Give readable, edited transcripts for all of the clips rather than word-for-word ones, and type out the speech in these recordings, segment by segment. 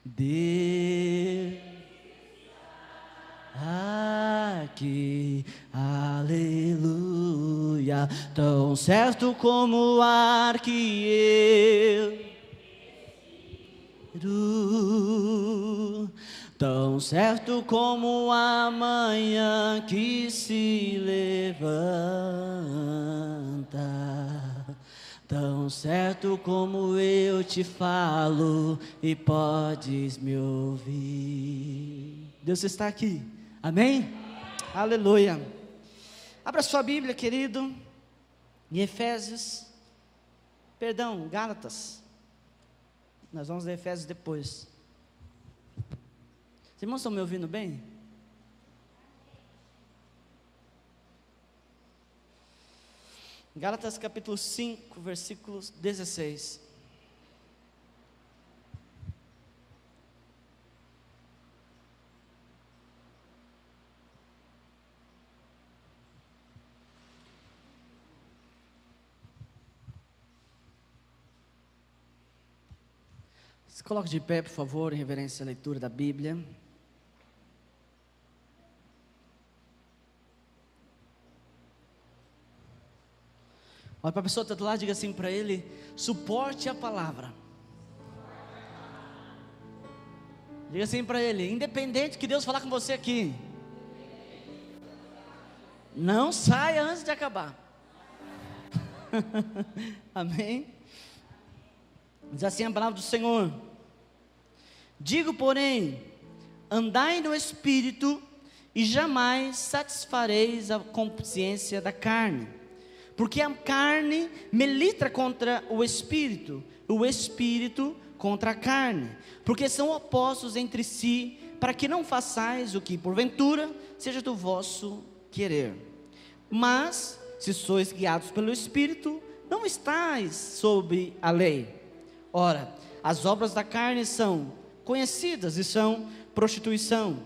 Deus aqui, aleluia, tão certo como o ar que eu respiro, tão certo como a manhã que se levanta, tão certo como eu te falo e podes me ouvir. Deus está aqui, amém? Aleluia. Abra sua Bíblia, querido, em Gálatas. Nós vamos ler Efésios depois. Os irmãos estão me ouvindo bem? Gálatas capítulo 5, versículos 16. Se coloque de pé, por favor, em reverência à leitura da Bíblia. Olha para a pessoa que está do lado e diga assim para ele: suporte a palavra. Diga assim para ele: independente que Deus falar com você aqui, não saia antes de acabar. Amém? Diz assim a palavra do Senhor: digo, porém, andai no Espírito, e jamais satisfareis a consciência da carne, porque a carne milita contra o Espírito contra a carne, porque são opostos entre si, para que não façais o que porventura seja do vosso querer. Mas, se sois guiados pelo Espírito, não estáis sob a lei. Ora, as obras da carne são conhecidas e são prostituição,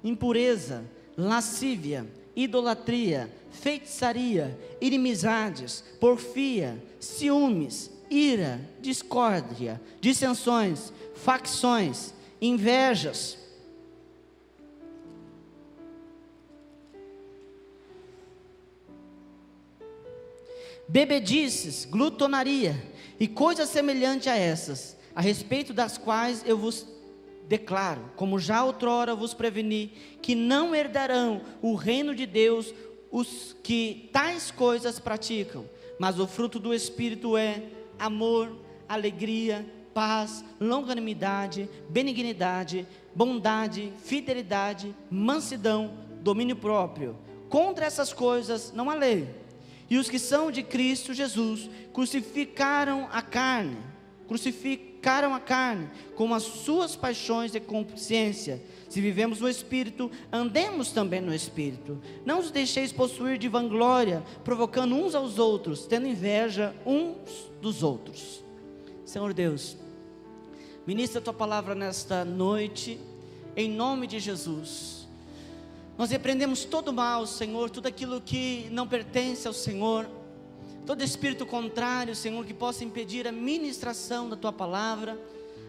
impureza, lascívia, idolatria, feitiçaria, inimizades, porfia, ciúmes, ira, discórdia, dissensões, facções, invejas, bebedices, glutonaria e coisas semelhantes a essas, a respeito das quais eu vos declaro, como já outrora vos preveni, que não herdarão o reino de Deus os que tais coisas praticam. Mas o fruto do Espírito é amor, alegria, paz, longanimidade, benignidade, bondade, fidelidade, mansidão, domínio próprio. Contra essas coisas não há lei. E os que são de Cristo Jesus crucificaram a carne com as suas paixões e concupiscência. Se vivemos no Espírito, andemos também no Espírito. Não os deixeis possuir de vanglória, provocando uns aos outros, tendo inveja uns dos outros. Senhor Deus, ministra a tua palavra nesta noite, em nome de Jesus. Nós repreendemos todo mal, Senhor, tudo aquilo que não pertence ao Senhor, todo espírito contrário, Senhor, que possa impedir a ministração da tua palavra.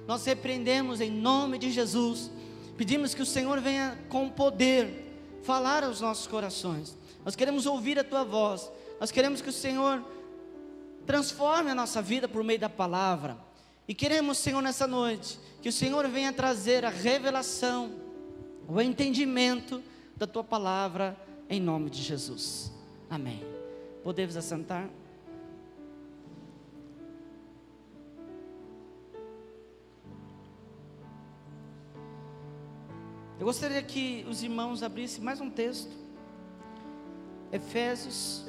Nós repreendemos em nome de Jesus. Pedimos que o Senhor venha com poder falar aos nossos corações. Nós queremos ouvir a tua voz. Nós queremos que o Senhor transforme a nossa vida por meio da palavra. E queremos, Senhor, nessa noite, que o Senhor venha trazer a revelação, o entendimento da tua palavra, em nome de Jesus. Amém. Podemos assentar? Eu gostaria que os irmãos abrissem mais um texto, Efésios.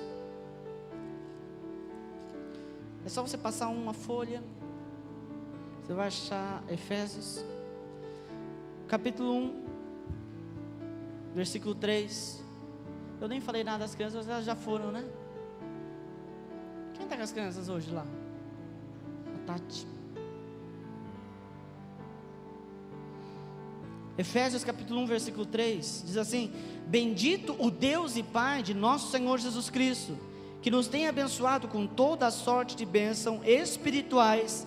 É só você passar uma folha, você vai achar Efésios, capítulo 1, versículo 3. Eu nem falei nada das crianças, elas já foram, né? Quem está com as crianças hoje lá? A Tati. Efésios capítulo 1, versículo 3, diz assim: bendito o Deus e Pai de nosso Senhor Jesus Cristo, que nos tem abençoado com toda a sorte de bênção espirituais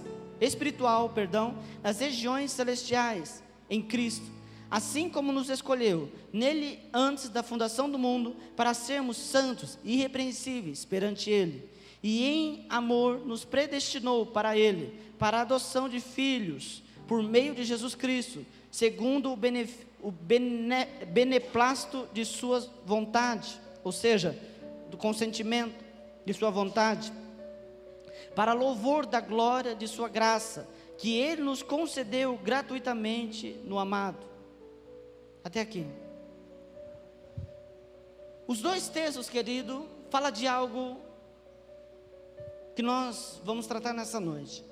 nas regiões celestiais, em Cristo, assim como nos escolheu nele antes da fundação do mundo, para sermos santos e irrepreensíveis perante ele, e em amor nos predestinou para ele, para a adoção de filhos, por meio de Jesus Cristo, segundo o beneplácito de sua vontade, ou seja, do consentimento de sua vontade, para louvor da glória de sua graça, que ele nos concedeu gratuitamente no amado. Até aqui. Os dois textos, querido, fala de algo que nós vamos tratar nessa noite.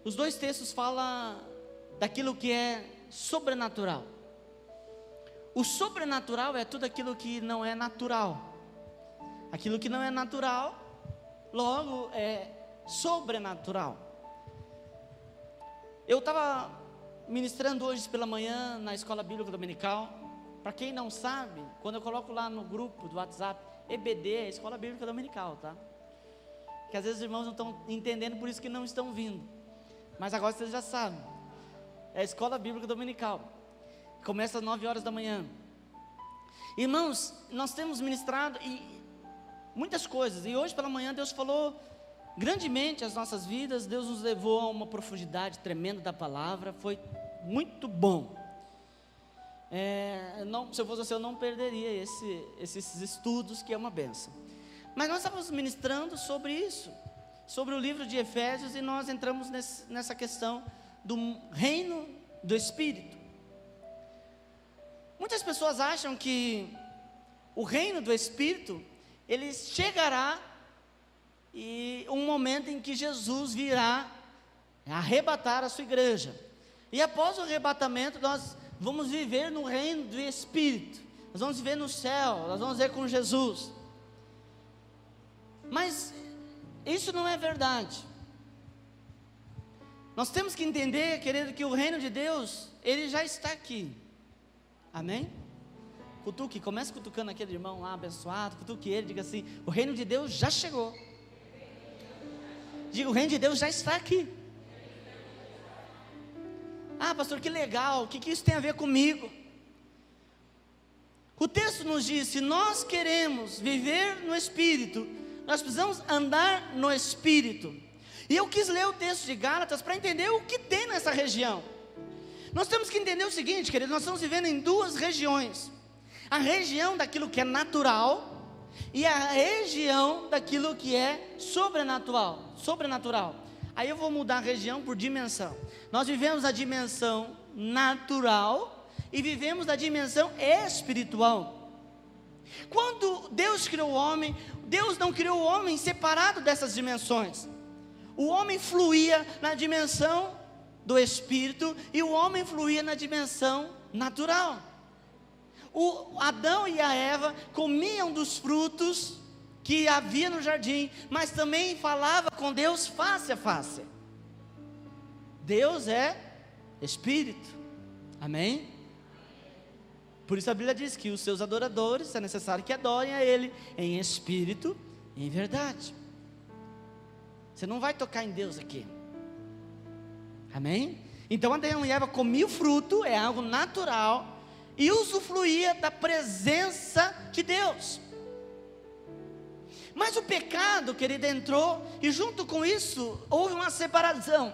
Os dois textos falam daquilo que é sobrenatural. O sobrenatural é tudo aquilo que não é natural. Aquilo que não é natural, logo é sobrenatural. Eu estava ministrando hoje pela manhã na escola bíblica dominical. Para quem não sabe, quando eu coloco lá no grupo do WhatsApp, EBD é Escola Bíblica Dominical, tá? Que às vezes os irmãos não estão entendendo, por isso que não estão vindo. Mas agora vocês já sabem. É a Escola Bíblica Dominical. Começa às 9 horas da manhã. Irmãos, nós temos ministrado muitas coisas. E hoje pela manhã Deus falou grandemente as nossas vidas. Deus nos levou a uma profundidade tremenda da palavra. Foi muito bom. Se eu fosse você, eu não perderia esses estudos, que é uma bênção. Mas nós estávamos ministrando sobre isso, sobre o livro de Efésios, e nós entramos nessa questão do reino do Espírito. Muitas pessoas acham que o reino do Espírito, ele chegará e um momento em que Jesus virá arrebatar a sua igreja, e após o arrebatamento nós vamos viver no reino do Espírito, nós vamos viver no céu, nós vamos viver com Jesus. Mas isso não é verdade. Nós temos que entender, querido, que o reino de Deus, ele já está aqui. Amém? Cutuque, comece cutucando aquele irmão lá abençoado, cutuque ele, diga assim: o reino de Deus já chegou. Diga: o reino de Deus já está aqui. Ah, pastor, que legal, o que isso tem a ver comigo? O texto nos diz: se nós queremos viver no Espírito, nós precisamos andar no Espírito. E eu quis ler o texto de Gálatas para entender o que tem nessa região. Nós temos que entender o seguinte, querido: nós estamos vivendo em duas regiões. A região daquilo que é natural e a região daquilo que é sobrenatural. Aí eu vou mudar a região por dimensão. Nós vivemos a dimensão natural e vivemos a dimensão espiritual. Quando Deus criou o homem, Deus não criou o homem separado dessas dimensões. O homem fluía na dimensão do Espírito e o homem fluía na dimensão natural. O Adão e a Eva comiam dos frutos que havia no jardim, mas também falava com Deus face a face. Deus é Espírito. Amém? Por isso a Bíblia diz que os seus adoradores é necessário que adorem a Ele em espírito e em verdade. Você não vai tocar em Deus aqui. Amém? Então Adão e Eva comiam o fruto, é algo natural, e usufruía da presença de Deus. Mas o pecado, querido, entrou, e junto com isso houve uma separação.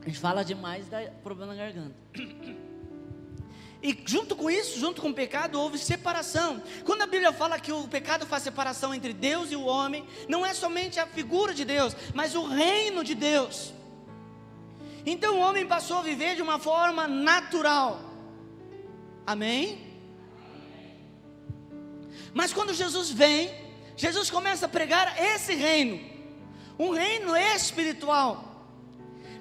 A gente fala demais, dá problema na garganta. E junto com isso, junto com o pecado, houve separação. Quando a Bíblia fala que o pecado faz separação entre Deus e o homem, não é somente a figura de Deus, mas o reino de Deus. Então o homem passou a viver de uma forma natural. Amém? Mas quando Jesus vem, Jesus começa a pregar esse reino, um reino espiritual.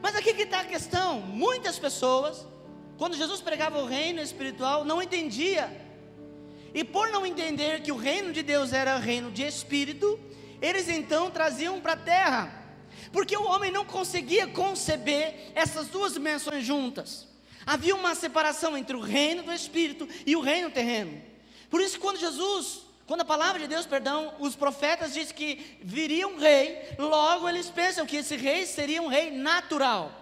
Mas aqui que está a questão: muitas pessoas, quando Jesus pregava o reino espiritual, não entendia. E por não entender que o reino de Deus era reino de espírito, eles então traziam para a terra, porque o homem não conseguia conceber essas duas dimensões juntas. Havia uma separação entre o reino do espírito e o reino terreno. Por isso, quando Jesus Quando a palavra de Deus, os profetas dizem que viria um rei, logo eles pensam que esse rei seria um rei natural,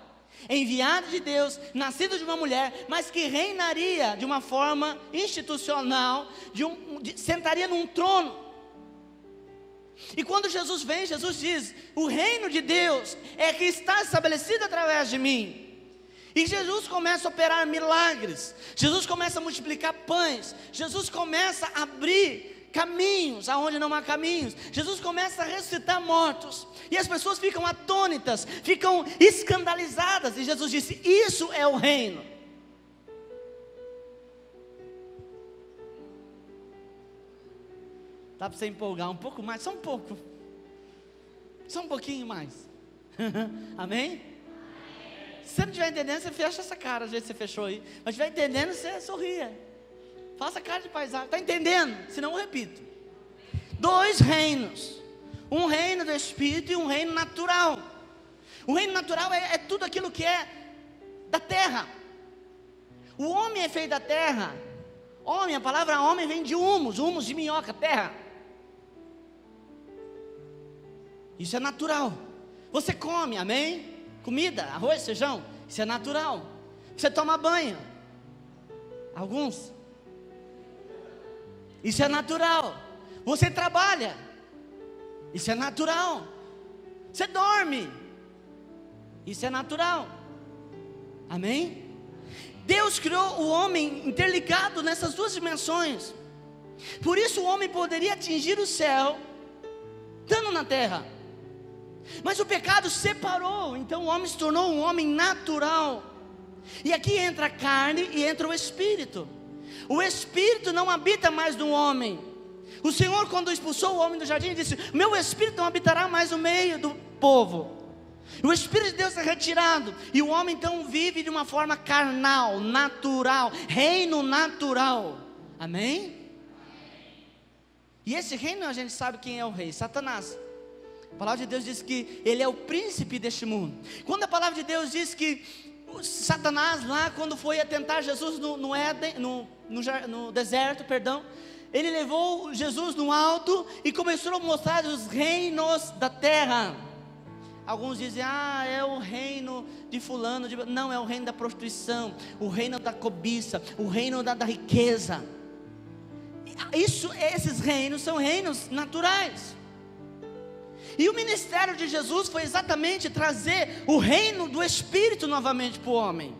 enviado de Deus, nascido de uma mulher, mas que reinaria de uma forma institucional, sentaria num trono. E quando Jesus vem, Jesus diz: o reino de Deus é que está estabelecido através de mim. E Jesus começa a operar milagres, Jesus começa a multiplicar pães, Jesus começa a abrir caminhos aonde não há caminhos, Jesus começa a ressuscitar mortos, e as pessoas ficam atônitas, ficam escandalizadas, e Jesus disse: isso é o reino. Dá para você empolgar um pouco mais, só um pouco, só um pouquinho mais. Amém? Se você não estiver entendendo, você fecha essa cara, às vezes você fechou aí, mas estiver entendendo, você sorria, faça cara de paisagem, está entendendo? Senão eu repito: 2 reinos, um reino do Espírito e um reino natural. O reino natural é tudo aquilo que é da terra. O homem é feito da terra. Homem, a palavra homem vem de humus de minhoca, terra. Isso é natural. Você come, amém? Comida, arroz, feijão, isso é natural. Você toma banho, alguns, isso é natural. Você trabalha, isso é natural. Você dorme, isso é natural. Amém? Deus criou o homem interligado nessas 2 dimensões. Por isso o homem poderia atingir o céu estando na terra. Mas o pecado separou, então o homem se tornou um homem natural. E aqui entra a carne e entra o espírito. O espírito não habita mais no homem. O Senhor, quando expulsou o homem do jardim, disse: meu espírito não habitará mais no meio do povo. O Espírito de Deus é retirado, e o homem então vive de uma forma carnal, natural, reino natural. Amém? E esse reino, a gente sabe quem é o rei: Satanás. A palavra de Deus diz que ele é o príncipe deste mundo. Quando a palavra de Deus diz que Satanás lá, quando foi a tentar Jesus no deserto, ele levou Jesus no alto e começou a mostrar os reinos da terra. Alguns dizem: é o reino de fulano, não, é o reino da prostituição, o reino da cobiça, o reino da riqueza. Esses reinos são reinos naturais. E o ministério de Jesus foi exatamente trazer o reino do Espírito novamente para o homem.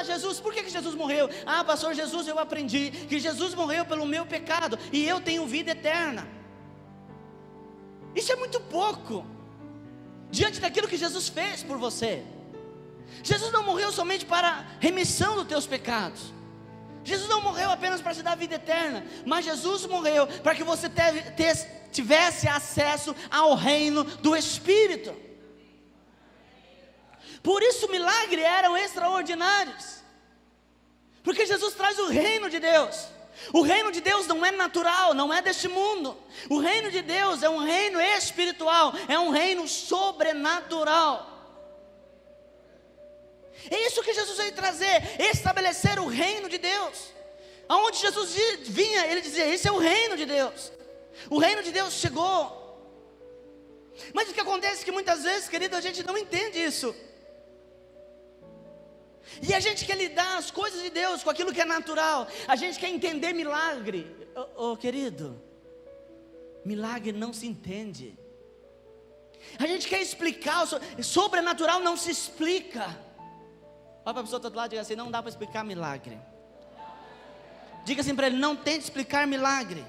Jesus, por que Jesus morreu? Pastor, Jesus, eu aprendi que Jesus morreu pelo meu pecado e eu tenho vida eterna. Isso é muito pouco diante daquilo que Jesus fez por você. Jesus não morreu somente para remissão dos teus pecados. Jesus não morreu apenas para te dar vida eterna, mas Jesus morreu para que você tivesse acesso ao reino do Espírito. Por isso milagres eram extraordinários, porque Jesus traz o reino de Deus. O reino de Deus não é natural, não é deste mundo. O reino de Deus é um reino espiritual, é um reino sobrenatural. É isso que Jesus veio trazer, estabelecer o reino de Deus. Aonde Jesus vinha, ele dizia: esse é o reino de Deus. O reino de Deus chegou. Mas o que acontece é que muitas vezes, querido, a gente não entende isso. E a gente quer lidar as coisas de Deus com aquilo que é natural. A gente quer entender milagre. Querido, milagre não se entende. A gente quer explicar, sobrenatural não se explica. Olha para a pessoa do outro lado e diga assim: não dá para explicar milagre. Diga assim para ele: não tente explicar milagre.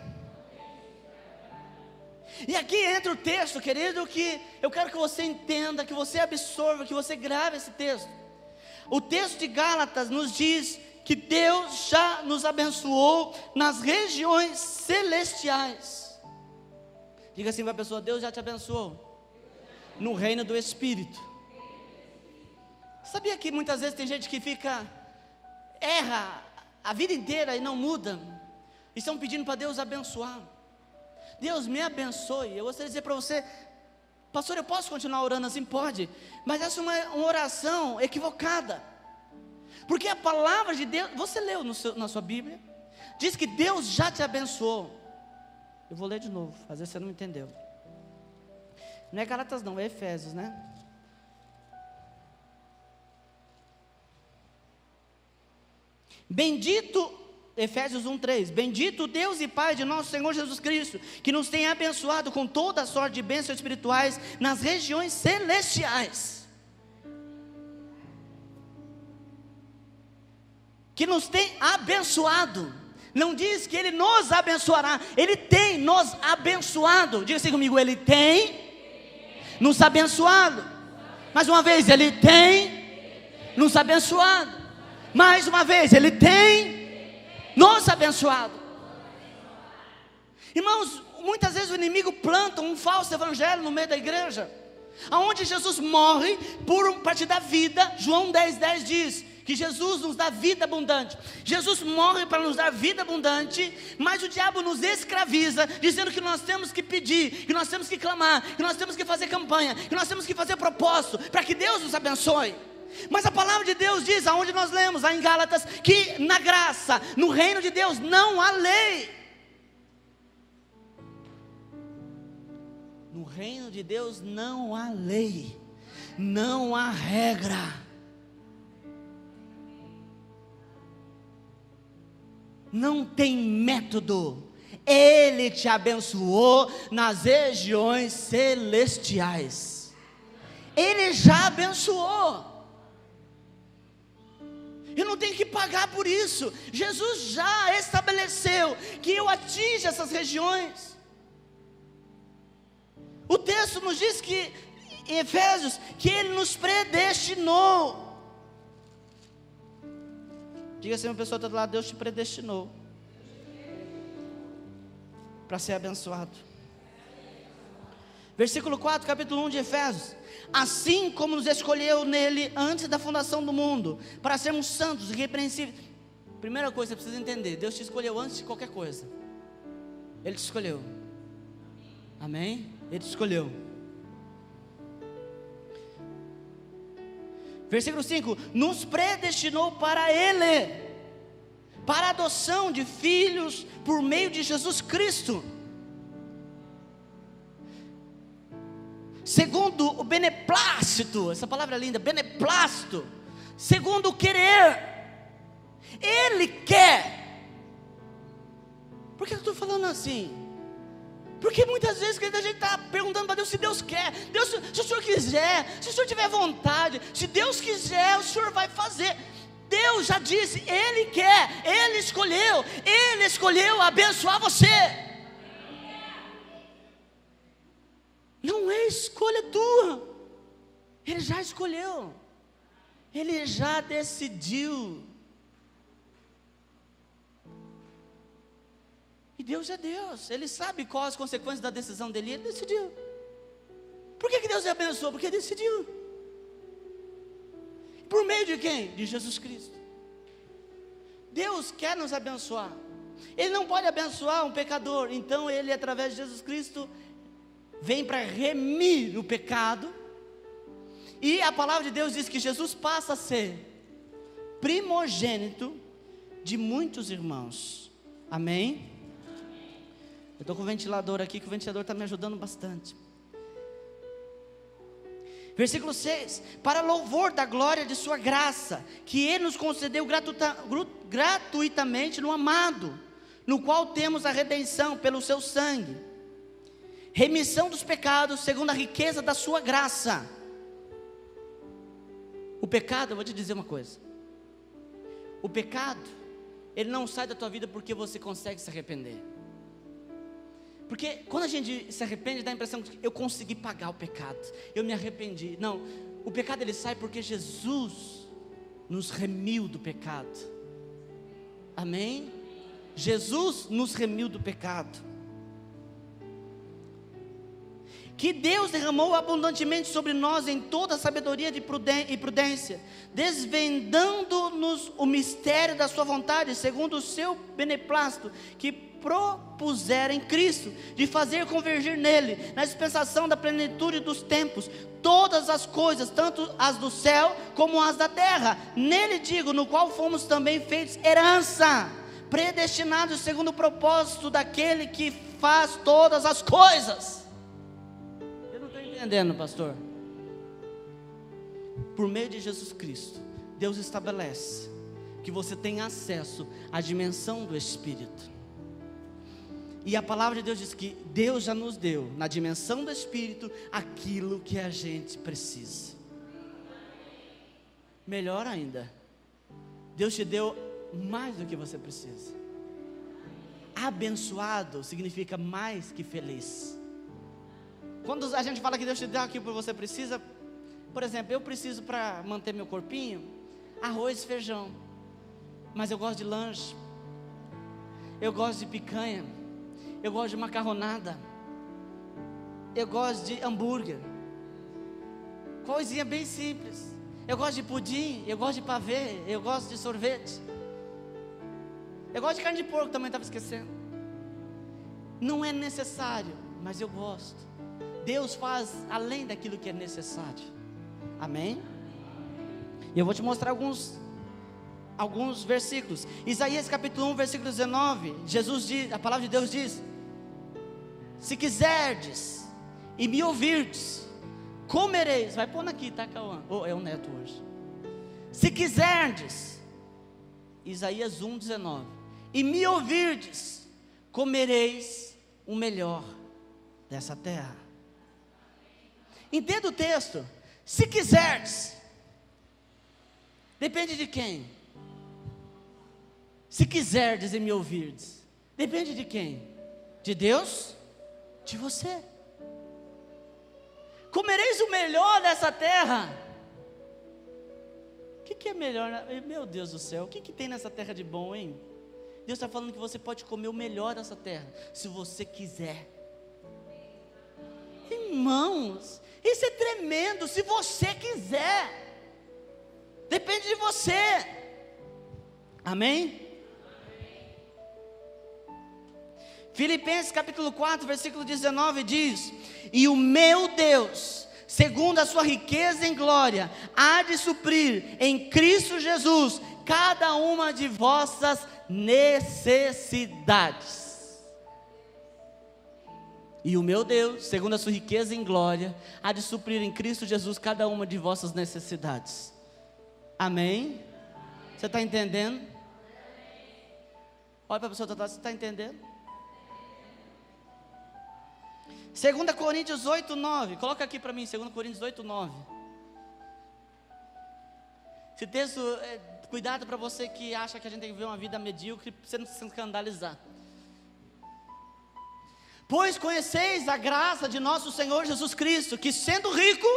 E aqui entra o texto, querido, que eu quero que você entenda, que você absorva, que você grave esse texto. O texto de Gálatas nos diz que Deus já nos abençoou nas regiões celestiais. Diga assim para a pessoa: Deus já te abençoou no reino do Espírito. Sabia que muitas vezes tem gente que erra a vida inteira e não muda, e estão pedindo para Deus abençoar. Deus me abençoe. Eu gostaria de dizer para você: pastor, eu posso continuar orando assim? Pode, mas essa é uma oração equivocada, porque a palavra de Deus, você leu na sua Bíblia, diz que Deus já te abençoou. Eu vou ler de novo, às vezes você não entendeu. Não é Gálatas não, é Efésios, né? Bendito, Efésios 1:3, bendito Deus e Pai de nosso Senhor Jesus Cristo, que nos tem abençoado com toda a sorte de bênçãos espirituais nas regiões celestiais. Que nos tem abençoado. Não diz que Ele nos abençoará, Ele tem nos abençoado. Diga assim comigo, Ele tem nos abençoado. Mais uma vez, Ele tem nos abençoado. Mais uma vez, Ele tem nos abençoado. Irmãos, muitas vezes o inimigo planta um falso evangelho no meio da igreja, aonde Jesus morre para te dar vida. João 10:10 diz que Jesus nos dá vida abundante. Jesus morre para nos dar vida abundante, mas o diabo nos escraviza, dizendo que nós temos que pedir, que nós temos que clamar, que nós temos que fazer campanha, que nós temos que fazer propósito, para que Deus nos abençoe. Mas a palavra de Deus diz, aonde nós lemos, lá em Gálatas, que na graça, no reino de Deus, não há lei. No reino de Deus não há lei, não há regra. Não tem método. Ele te abençoou nas regiões celestiais. Ele já abençoou. Eu não tenho que pagar por isso. Jesus já estabeleceu que eu atinja essas regiões. O texto nos diz que, em Efésios, que Ele nos predestinou. Diga assim, uma pessoa do outro lado, Deus te predestinou para ser abençoado. Versículo 4, capítulo 1 de Efésios. Assim como nos escolheu nele antes da fundação do mundo, para sermos santos e irrepreensíveis. Primeira coisa que você precisa entender, Deus te escolheu antes de qualquer coisa. Ele te escolheu. Amém? Ele te escolheu. Versículo 5, nos predestinou para Ele, para a adoção de filhos, por meio de Jesus Cristo, segundo o beneplácito. Essa palavra é linda, beneplácito, segundo o querer. Ele quer. Por que eu estou falando assim? Porque muitas vezes a gente está perguntando para Deus se Deus quer. Deus, se o Senhor quiser, se o Senhor tiver vontade, se Deus quiser, o Senhor vai fazer. Deus já disse, Ele quer, Ele escolheu abençoar você. Não é escolha tua. Ele já escolheu. Ele já decidiu. E Deus é Deus, Ele sabe quais as consequências da decisão dele, Ele decidiu. Por que Deus abençoou? Porque Ele decidiu. Por meio de quem? De Jesus Cristo. Deus quer nos abençoar. Ele não pode abençoar um pecador, então Ele, através de Jesus Cristo, vem para remir o pecado. E a palavra de Deus diz que Jesus passa a ser primogênito de muitos irmãos. Amém? Eu estou com o ventilador aqui, que o ventilador está me ajudando bastante. Versículo 6, para louvor da glória de sua graça, que Ele nos concedeu gratuitamente no amado, no qual temos a redenção pelo seu sangue, remissão dos pecados, segundo a riqueza da sua graça. O pecado, eu vou te dizer uma coisa, o pecado, ele não sai da tua vida porque você consegue se arrepender. Porque quando a gente se arrepende, dá a impressão que eu consegui pagar o pecado, eu me arrependi. Não, o pecado ele sai porque Jesus nos remiu do pecado. Amém? Jesus nos remiu do pecado. Que Deus derramou abundantemente sobre nós em toda sabedoria e prudência, desvendando-nos o mistério da sua vontade, segundo o seu beneplácito, que propusera em Cristo, de fazer convergir nele, na dispensação da plenitude dos tempos, todas as coisas, tanto as do céu como as da terra. Nele digo, no qual fomos também feitos herança, predestinados segundo o propósito daquele que faz todas as coisas. Eu não estou entendendo, pastor. Por meio de Jesus Cristo, Deus estabelece que você tem acesso à dimensão do Espírito. E a palavra de Deus diz que Deus já nos deu, na dimensão do Espírito, aquilo que a gente precisa. Melhor ainda, Deus te deu mais do que você precisa. Abençoado significa mais que feliz. Quando a gente fala que Deus te deu aquilo que você precisa, por exemplo, eu preciso para manter meu corpinho, arroz e feijão. Mas eu gosto de lanche, eu gosto de picanha, eu gosto de macarronada, eu gosto de hambúrguer, coisinha bem simples. Eu gosto de pudim, eu gosto de pavê, eu gosto de sorvete, eu gosto de carne de porco, também estava esquecendo. Não é necessário, mas eu gosto. Deus faz além daquilo que é necessário. Amém? E eu vou te mostrar alguns versículos. Isaías capítulo 1, versículo 19. Jesus diz, a palavra de Deus diz: se quiserdes e me ouvirdes, comereis. Vai pondo aqui, tá, Cauã? É o neto hoje. Se quiserdes, Isaías 1, 19, e me ouvirdes, comereis o melhor dessa terra. Entenda o texto. Se quiserdes, depende de quem? Se quiserdes e me ouvirdes, depende de quem? De Deus? De você. Comereis o melhor dessa terra. O que é melhor? Meu Deus do céu, o que tem nessa terra de bom, hein? Deus está falando que você pode comer o melhor dessa terra, se você quiser. Irmãos, isso é tremendo. Se você quiser, depende de você. Amém? Filipenses capítulo 4, versículo 19 diz: e o meu Deus, segundo a sua riqueza em glória, há de suprir em Cristo Jesus cada uma de vossas necessidades. E o meu Deus, segundo a sua riqueza em glória, há de suprir em Cristo Jesus cada uma de vossas necessidades. Amém? Você está entendendo? Olha para a pessoa, você está entendendo? 2 Coríntios 8, 9. Coloca aqui para mim, 2 Coríntios 8, 9. Esse texto, cuidado para você que acha que a gente tem que viver uma vida medíocre, para você não se escandalizar. Pois conheceis a graça de nosso Senhor Jesus Cristo, que sendo rico,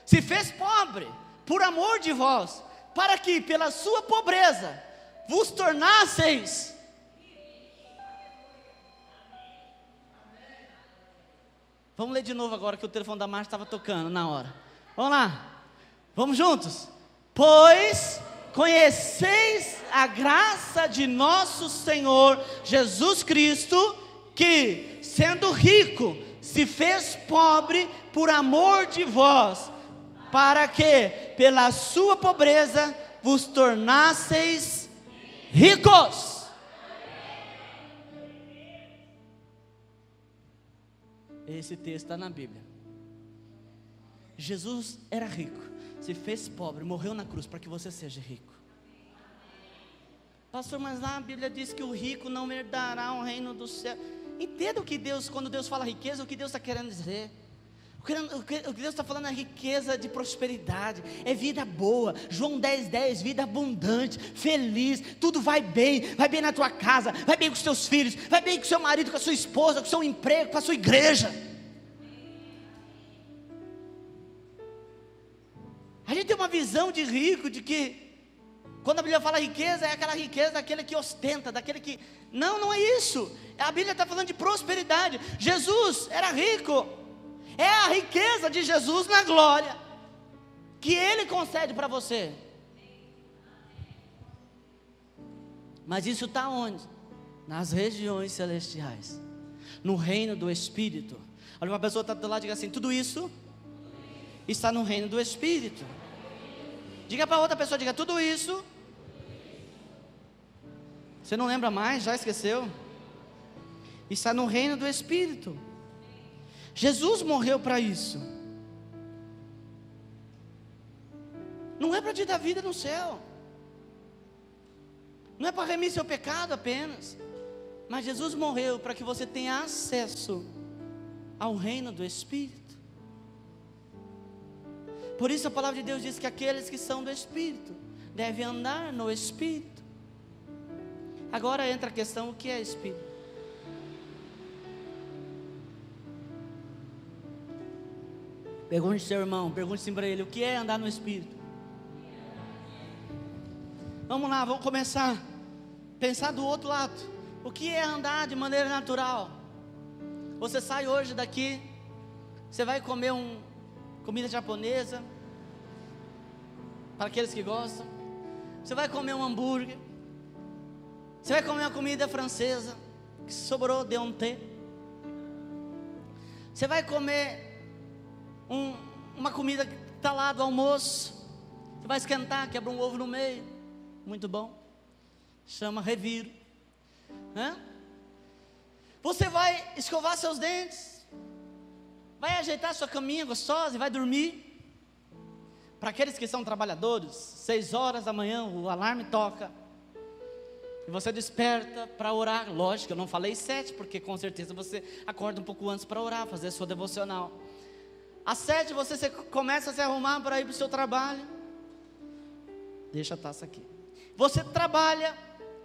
se fez pobre, por amor de vós, para que pela sua pobreza vos tornasseis. Vamos ler de novo agora, que o telefone da Marcia estava tocando na hora. Vamos lá, vamos juntos. Pois conheceis a graça de nosso Senhor Jesus Cristo, que sendo rico, se fez pobre por amor de vós, para que pela sua pobreza vos tornasseis ricos. Esse texto está na Bíblia. Jesus era rico, se fez pobre, morreu na cruz para que você seja rico. Pastor, mas lá a Bíblia diz que o rico não herdará o reino do céu. Entenda o que Deus, quando Deus fala riqueza, o que Deus está querendo dizer. O que Deus está falando é riqueza de prosperidade, é vida boa. João 10, 10, vida abundante, feliz, tudo vai bem na tua casa, vai bem com os teus filhos, vai bem com o seu marido, com a sua esposa, com o seu emprego, com a sua igreja. A gente tem uma visão de rico, de que quando a Bíblia fala riqueza, é aquela riqueza daquele que ostenta, daquele que... Não é isso. A Bíblia está falando de prosperidade. Jesus era rico. É a riqueza de Jesus na glória que Ele concede para você. Mas isso está onde? Nas regiões celestiais, no reino do Espírito. Olha, uma pessoa está do lado e diga assim: tudo isso está no reino do Espírito. Diga para outra pessoa, diga: tudo isso. Você não lembra mais? Já esqueceu? está no reino do Espírito. Jesus morreu para isso. Não é para te dar vida no céu, não é para remir seu pecado apenas, mas Jesus morreu para que você tenha acesso ao reino do Espírito. Por isso a palavra de Deus diz que aqueles que são do Espírito devem andar no Espírito. Agora entra a questão: o que é Espírito? Pergunte ao seu irmão, pergunte assim para ele: o que é andar no Espírito? Vamos lá, vamos começar a pensar do outro lado. O que é andar de maneira natural? Você sai hoje daqui, você vai comer comida japonesa, para aqueles que gostam. Você vai comer um hambúrguer, você vai comer uma comida francesa que sobrou de ontem. Você vai comer uma comida que está lá do almoço. Você vai esquentar, quebra um ovo no meio, muito bom, chama reviro, né? Você vai escovar seus dentes, vai ajeitar sua caminha gostosa e vai dormir. Para aqueles que são trabalhadores, 6 horas da manhã o alarme toca e você desperta para orar. Lógico, eu não falei 7, porque com certeza você acorda um pouco antes para orar, fazer a sua devocional. Às 7 você começa a se arrumar para ir para o seu trabalho. Deixa a taça aqui. Você trabalha,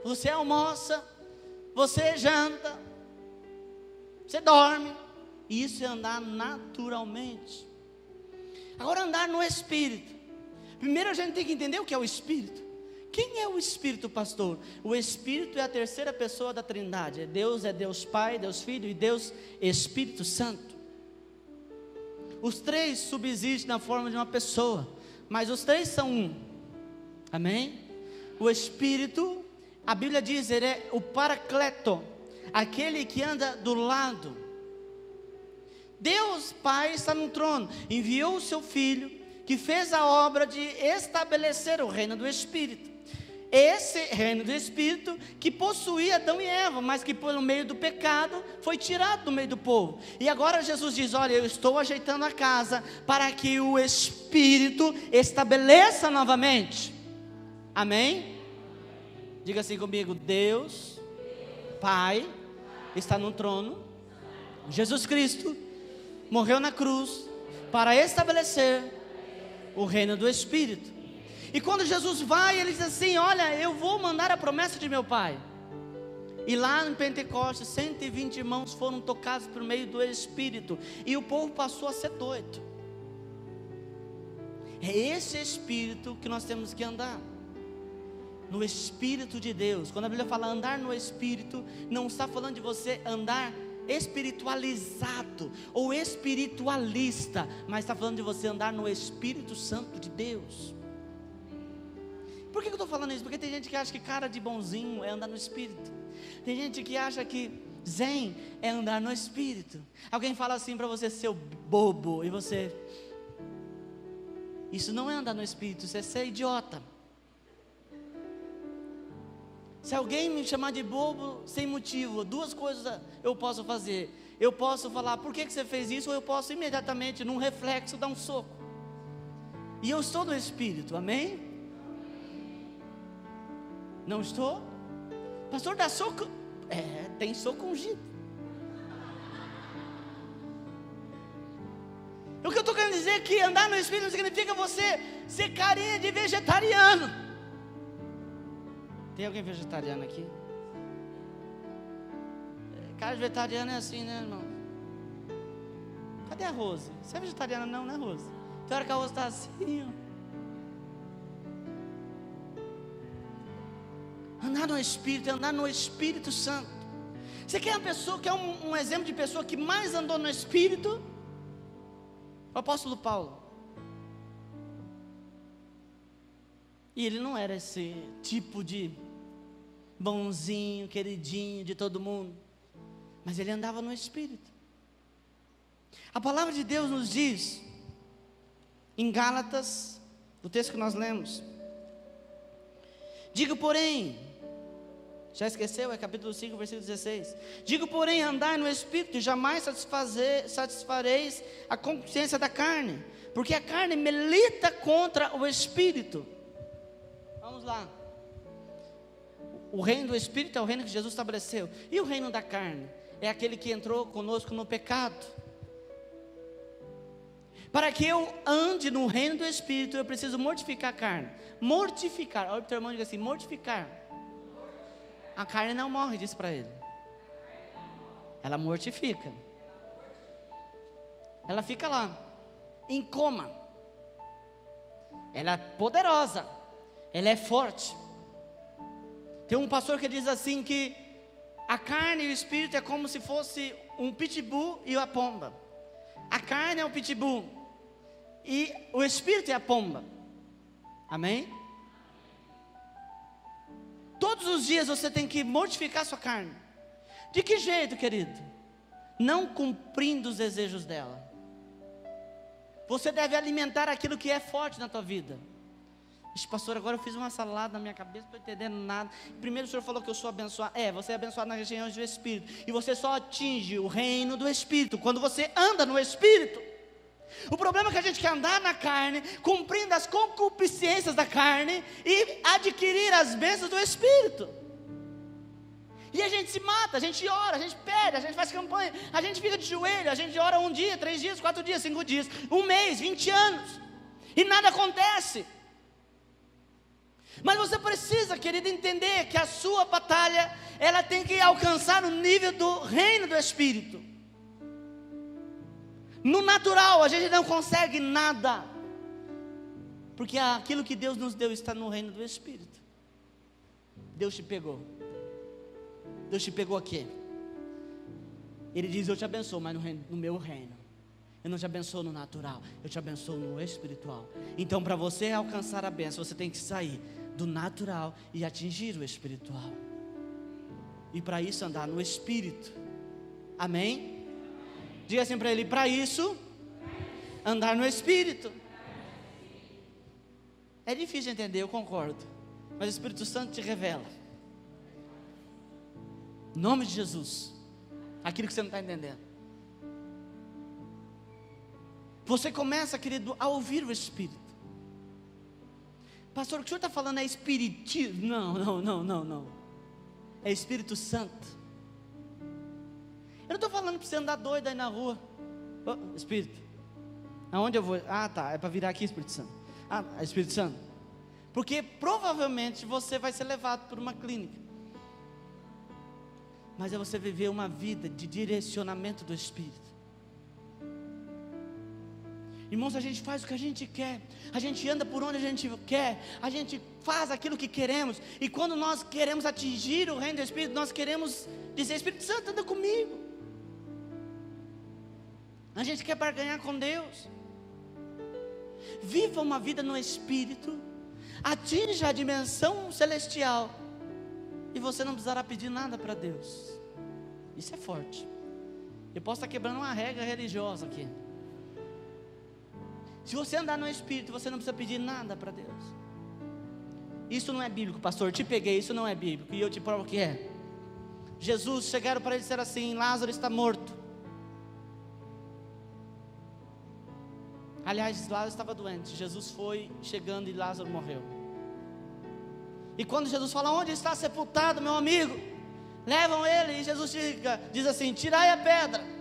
você almoça, você janta, você dorme. E isso é andar naturalmente. Agora, andar no Espírito. Primeiro a gente tem que entender o que é o Espírito. Quem é o Espírito, pastor? O Espírito é a terceira pessoa da Trindade. É Deus Pai, Deus Filho e Deus Espírito Santo. Os três subsistem na forma de uma pessoa, mas os três são um. Amém? O Espírito, a Bíblia diz, ele é o Paracleto, aquele que anda do lado. Deus Pai está no trono, enviou o seu Filho, que fez a obra de estabelecer o reino do Espírito. Esse reino do Espírito que possuía Adão e Eva, mas que pelo meio do pecado foi tirado do meio do povo. E agora Jesus diz: olha, eu estou ajeitando a casa para que o Espírito estabeleça novamente. Amém? Diga assim comigo: Deus Pai está no trono, Jesus Cristo morreu na cruz para estabelecer o reino do Espírito. E quando Jesus vai, ele diz assim: olha, eu vou mandar a promessa de meu Pai. E lá em Pentecostes, 120 irmãos foram tocados por meio do Espírito, e o povo passou a ser doido. É esse Espírito que nós temos que andar, no Espírito de Deus. Quando a Bíblia fala andar no Espírito, não está falando de você andar espiritualizado ou espiritualista, mas está falando de você andar no Espírito Santo de Deus. Por que eu estou falando isso? Porque tem gente que acha que cara de bonzinho é andar no Espírito. Tem gente que acha que zen é andar no Espírito. Alguém fala assim para você: seu bobo, e você: isso não é andar no Espírito, isso é ser idiota. Se alguém me chamar de bobo sem motivo, 2 coisas eu posso fazer. Eu posso falar: por que você fez isso? Ou eu posso imediatamente, num reflexo, dar um soco. E eu estou no Espírito, amém? Não estou? Pastor, dá soco? Tem soco ungido. O que eu estou querendo dizer é que andar no Espírito não significa você ser carinha de vegetariano. Tem alguém vegetariano aqui? Cara de vegetariano é assim, né, irmão? Cadê a Rose? Você é vegetariana não, né, Rose? Tem hora que a Rose está assim, ó. Andar no Espírito é andar no Espírito Santo. Você quer uma pessoa, quer um exemplo de pessoa que mais andou no Espírito? O apóstolo Paulo. E ele não era esse tipo de bonzinho, queridinho de todo mundo, mas ele andava no Espírito. A palavra de Deus nos diz, em Gálatas, o texto que nós lemos: digo, porém, Já esqueceu? É capítulo 5, versículo 16. Digo, porém, andai no Espírito, e jamais satisfareis a concupiscência da carne, porque a carne milita contra o Espírito. Vamos lá. O reino do Espírito é o reino que Jesus estabeleceu. E o reino da carne? É aquele que entrou conosco no pecado. Para que eu ande no reino do Espírito, eu preciso mortificar a carne. Mortificar. Olha para o teu irmão e diga assim, mortificar. A carne não morre, diz para ele. Ela mortifica. Ela fica lá, em coma. Ela é poderosa. Ela é forte. Tem um pastor que diz assim que a carne e o espírito é como se fosse um pitbull e a pomba. A carne é o pitbull e o espírito é a pomba. Amém? Todos os dias você tem que mortificar a sua carne. De que jeito, querido? Não cumprindo os desejos dela. Você deve alimentar aquilo que é forte na tua vida. Pastor, agora eu fiz uma salada na minha cabeça, não estou entendendo nada. Primeiro o senhor falou que eu sou abençoado. Você é abençoado nas regiões do Espírito. E você só atinge o reino do Espírito quando você anda no Espírito. O problema é que a gente quer andar na carne, cumprindo as concupiscências da carne e adquirir as bênçãos do Espírito. E a gente se mata, a gente ora, a gente pede, a gente faz campanha, a gente fica de joelho, a gente ora 1 dia, 3 dias, 4 dias, 5 dias, 1 mês, 20 anos, e nada acontece. Mas você precisa, querido, entender que a sua batalha, ela tem que alcançar o nível do reino do Espírito. No natural, a gente não consegue nada, porque aquilo que Deus nos deu está no reino do Espírito. Deus te pegou. Deus te pegou aqui. Ele diz, eu te abençoo, mas no meu reino. Eu não te abençoo no natural, eu te abençoo no espiritual. Então, para você alcançar a bênção, você tem que sair do natural e atingir o espiritual. E para isso andar no Espírito. Amém? Diga assim para ele, para isso andar no Espírito. É difícil de entender, eu concordo, mas o Espírito Santo te revela. Em nome de Jesus, aquilo que você não está entendendo. Você começa, querido, a ouvir o Espírito. Pastor, o que o senhor está falando é espiritismo? Não. É Espírito Santo. Eu não estou falando para você andar doido aí na rua. Oh, Espírito, aonde eu vou? Ah, tá, é para virar aqui, Espírito Santo. Ah, Espírito Santo. Porque provavelmente você vai ser levado por uma clínica. Mas é você viver uma vida de direcionamento do Espírito. Irmãos, a gente faz o que a gente quer, a gente anda por onde a gente quer, a gente faz aquilo que queremos, e quando nós queremos atingir o reino do Espírito, nós queremos dizer, Espírito Santo, anda comigo. A gente quer barganhar com Deus. Viva uma vida no Espírito, atinja a dimensão celestial, e você não precisará pedir nada para Deus. Isso é forte. Eu posso estar quebrando uma regra religiosa aqui. Se você andar no Espírito, você não precisa pedir nada para Deus. Isso não é bíblico, pastor, te peguei, isso não é bíblico, e eu te provo que é. Jesus, chegaram para ele e disseram assim, Lázaro está morto. Aliás, Lázaro estava doente, Jesus foi chegando e Lázaro morreu. E quando Jesus fala, onde está sepultado meu amigo? Levam ele, e Jesus diz assim, tirai a pedra.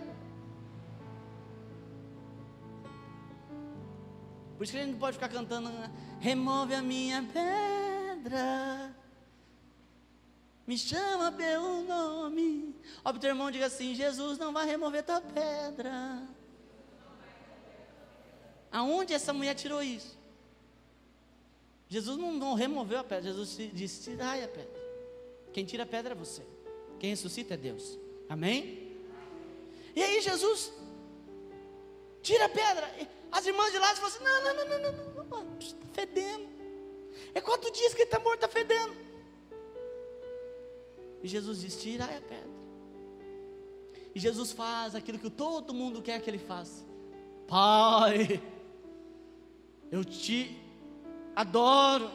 Por isso que a gente não pode ficar cantando, remove a minha pedra, me chama pelo nome. Ó, para o teu irmão, diga assim, Jesus não vai remover tua pedra. Aonde essa mulher tirou isso? Jesus não removeu a pedra, Jesus disse, tirai a pedra. Quem tira a pedra é você, quem ressuscita é Deus. Amém? E aí Jesus tira a pedra. As irmãs de lá falam assim, não, está fedendo. É 4 dias que ele está morto, está fedendo. E Jesus diz, tirai a pedra. E Jesus faz aquilo que todo mundo quer que ele faça. Pai, eu te adoro,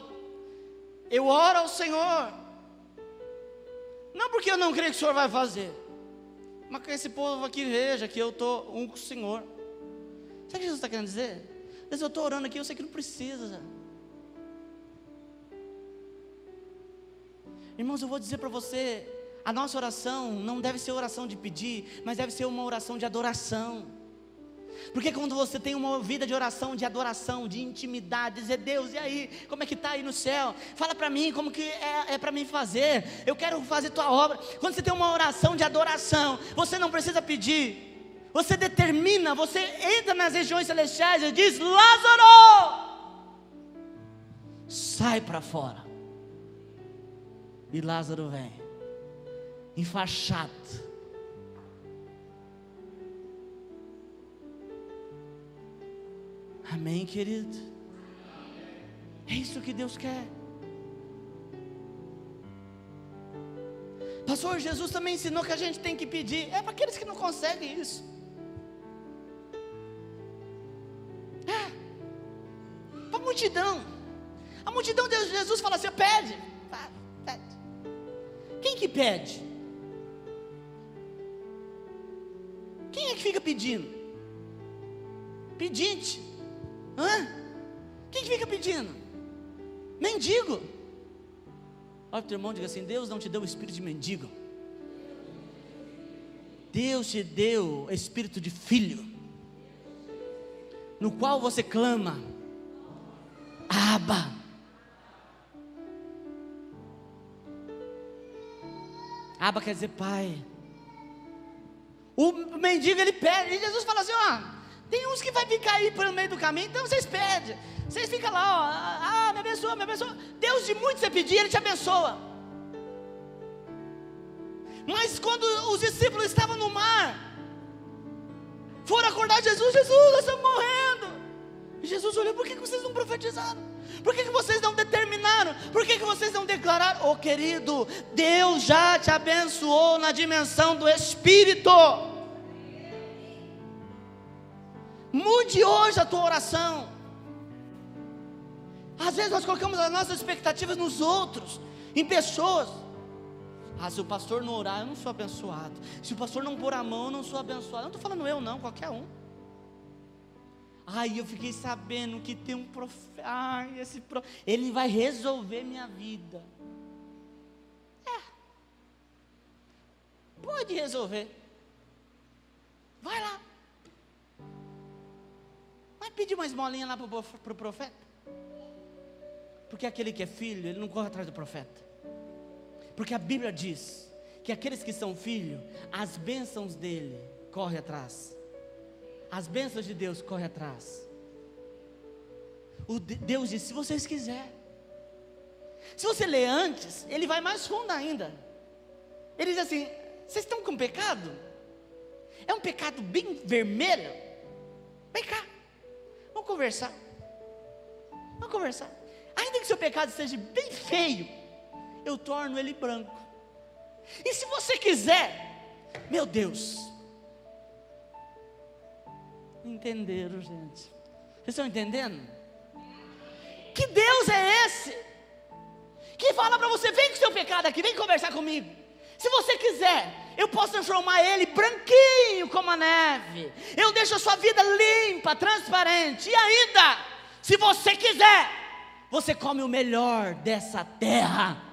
eu oro ao Senhor, Não porque eu não creio que o Senhor vai fazer, mas que esse povo aqui veja que eu estou com o Senhor. Sabe o que Jesus está querendo dizer? Deus, eu estou orando aqui, eu sei que não precisa. Irmãos, eu vou dizer para você, a nossa oração não deve ser oração de pedir, mas deve ser uma oração de adoração. Porque quando você tem uma vida de oração, de adoração, de intimidade, dizer, Deus, e aí, como é que está aí no céu? Fala para mim, como que é para mim fazer? Eu quero fazer tua obra. Quando você tem uma oração de adoração, você não precisa pedir, você determina, você entra nas regiões celestiais e diz, Lázaro, sai para fora. E Lázaro vem, enfaixado. Amém, querido? É isso que Deus quer. Pastor, Jesus também ensinou que a gente tem que pedir. É para aqueles que não conseguem isso. Para a multidão. A multidão de Jesus fala assim, pede. Pede. Quem que pede? Quem é que fica pedindo? Pedinte. Quem que fica pedindo? Mendigo. Olha o teu irmão, diga assim, Deus não te deu o espírito de mendigo, Deus te deu o espírito de filho, no qual você clama, Abba. Abba quer dizer pai. O mendigo ele pede, e Jesus fala assim, tem uns que vai ficar aí pelo meio do caminho, então vocês pedem. Vocês ficam lá, me abençoa, me abençoa. Deus de muito você pedir, Ele te abençoa. Mas quando os discípulos estavam no mar, foram acordar Jesus, nós estamos morrendo. E Jesus olhou, por que vocês não profetizaram? Por que vocês não determinaram? Por que vocês não declararam? Oh querido, Deus já te abençoou na dimensão do Espírito. Mude hoje a tua oração. Às vezes nós colocamos as nossas expectativas nos outros, em pessoas. Se o pastor não orar, eu não sou abençoado. Se o pastor não pôr a mão, eu não sou abençoado. Eu não estou falando eu não, qualquer um. Eu fiquei sabendo que tem um profeta. Ele vai resolver minha vida. Pode resolver. Vai lá. Vai pedir uma esmolinha lá para o profeta. Porque aquele que é filho, ele não corre atrás do profeta. Porque a Bíblia diz que aqueles que são filhos, as bênçãos dele correm atrás. As bênçãos de Deus correm atrás. Deus diz, se vocês quiserem. Se você ler antes, ele vai mais fundo ainda. Ele diz assim, vocês estão com pecado? É um pecado bem vermelho? Vem cá, vamos conversar. Vamos conversar. Ainda que seu pecado seja bem feio, eu torno ele branco. E se você quiser, meu Deus, entenderam, gente? Vocês estão entendendo? Que Deus é esse? Que fala para você, vem com seu pecado aqui, vem conversar comigo. Se você quiser, eu posso transformar ele branquinho como a neve. Eu deixo a sua vida limpa, transparente. E ainda, se você quiser, você come o melhor dessa terra.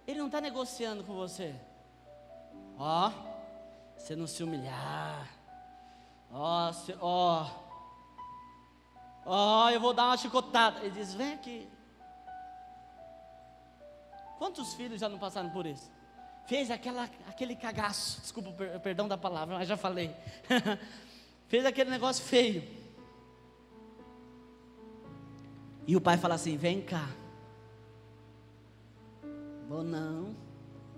Ele não está negociando com você. Você não se humilhar. Eu vou dar uma chicotada. Ele diz, vem aqui. Quantos filhos já não passaram por isso? Fez aquele cagaço. Desculpa o perdão da palavra, mas já falei. Fez aquele negócio feio. E o pai fala assim, vem cá. Vou não.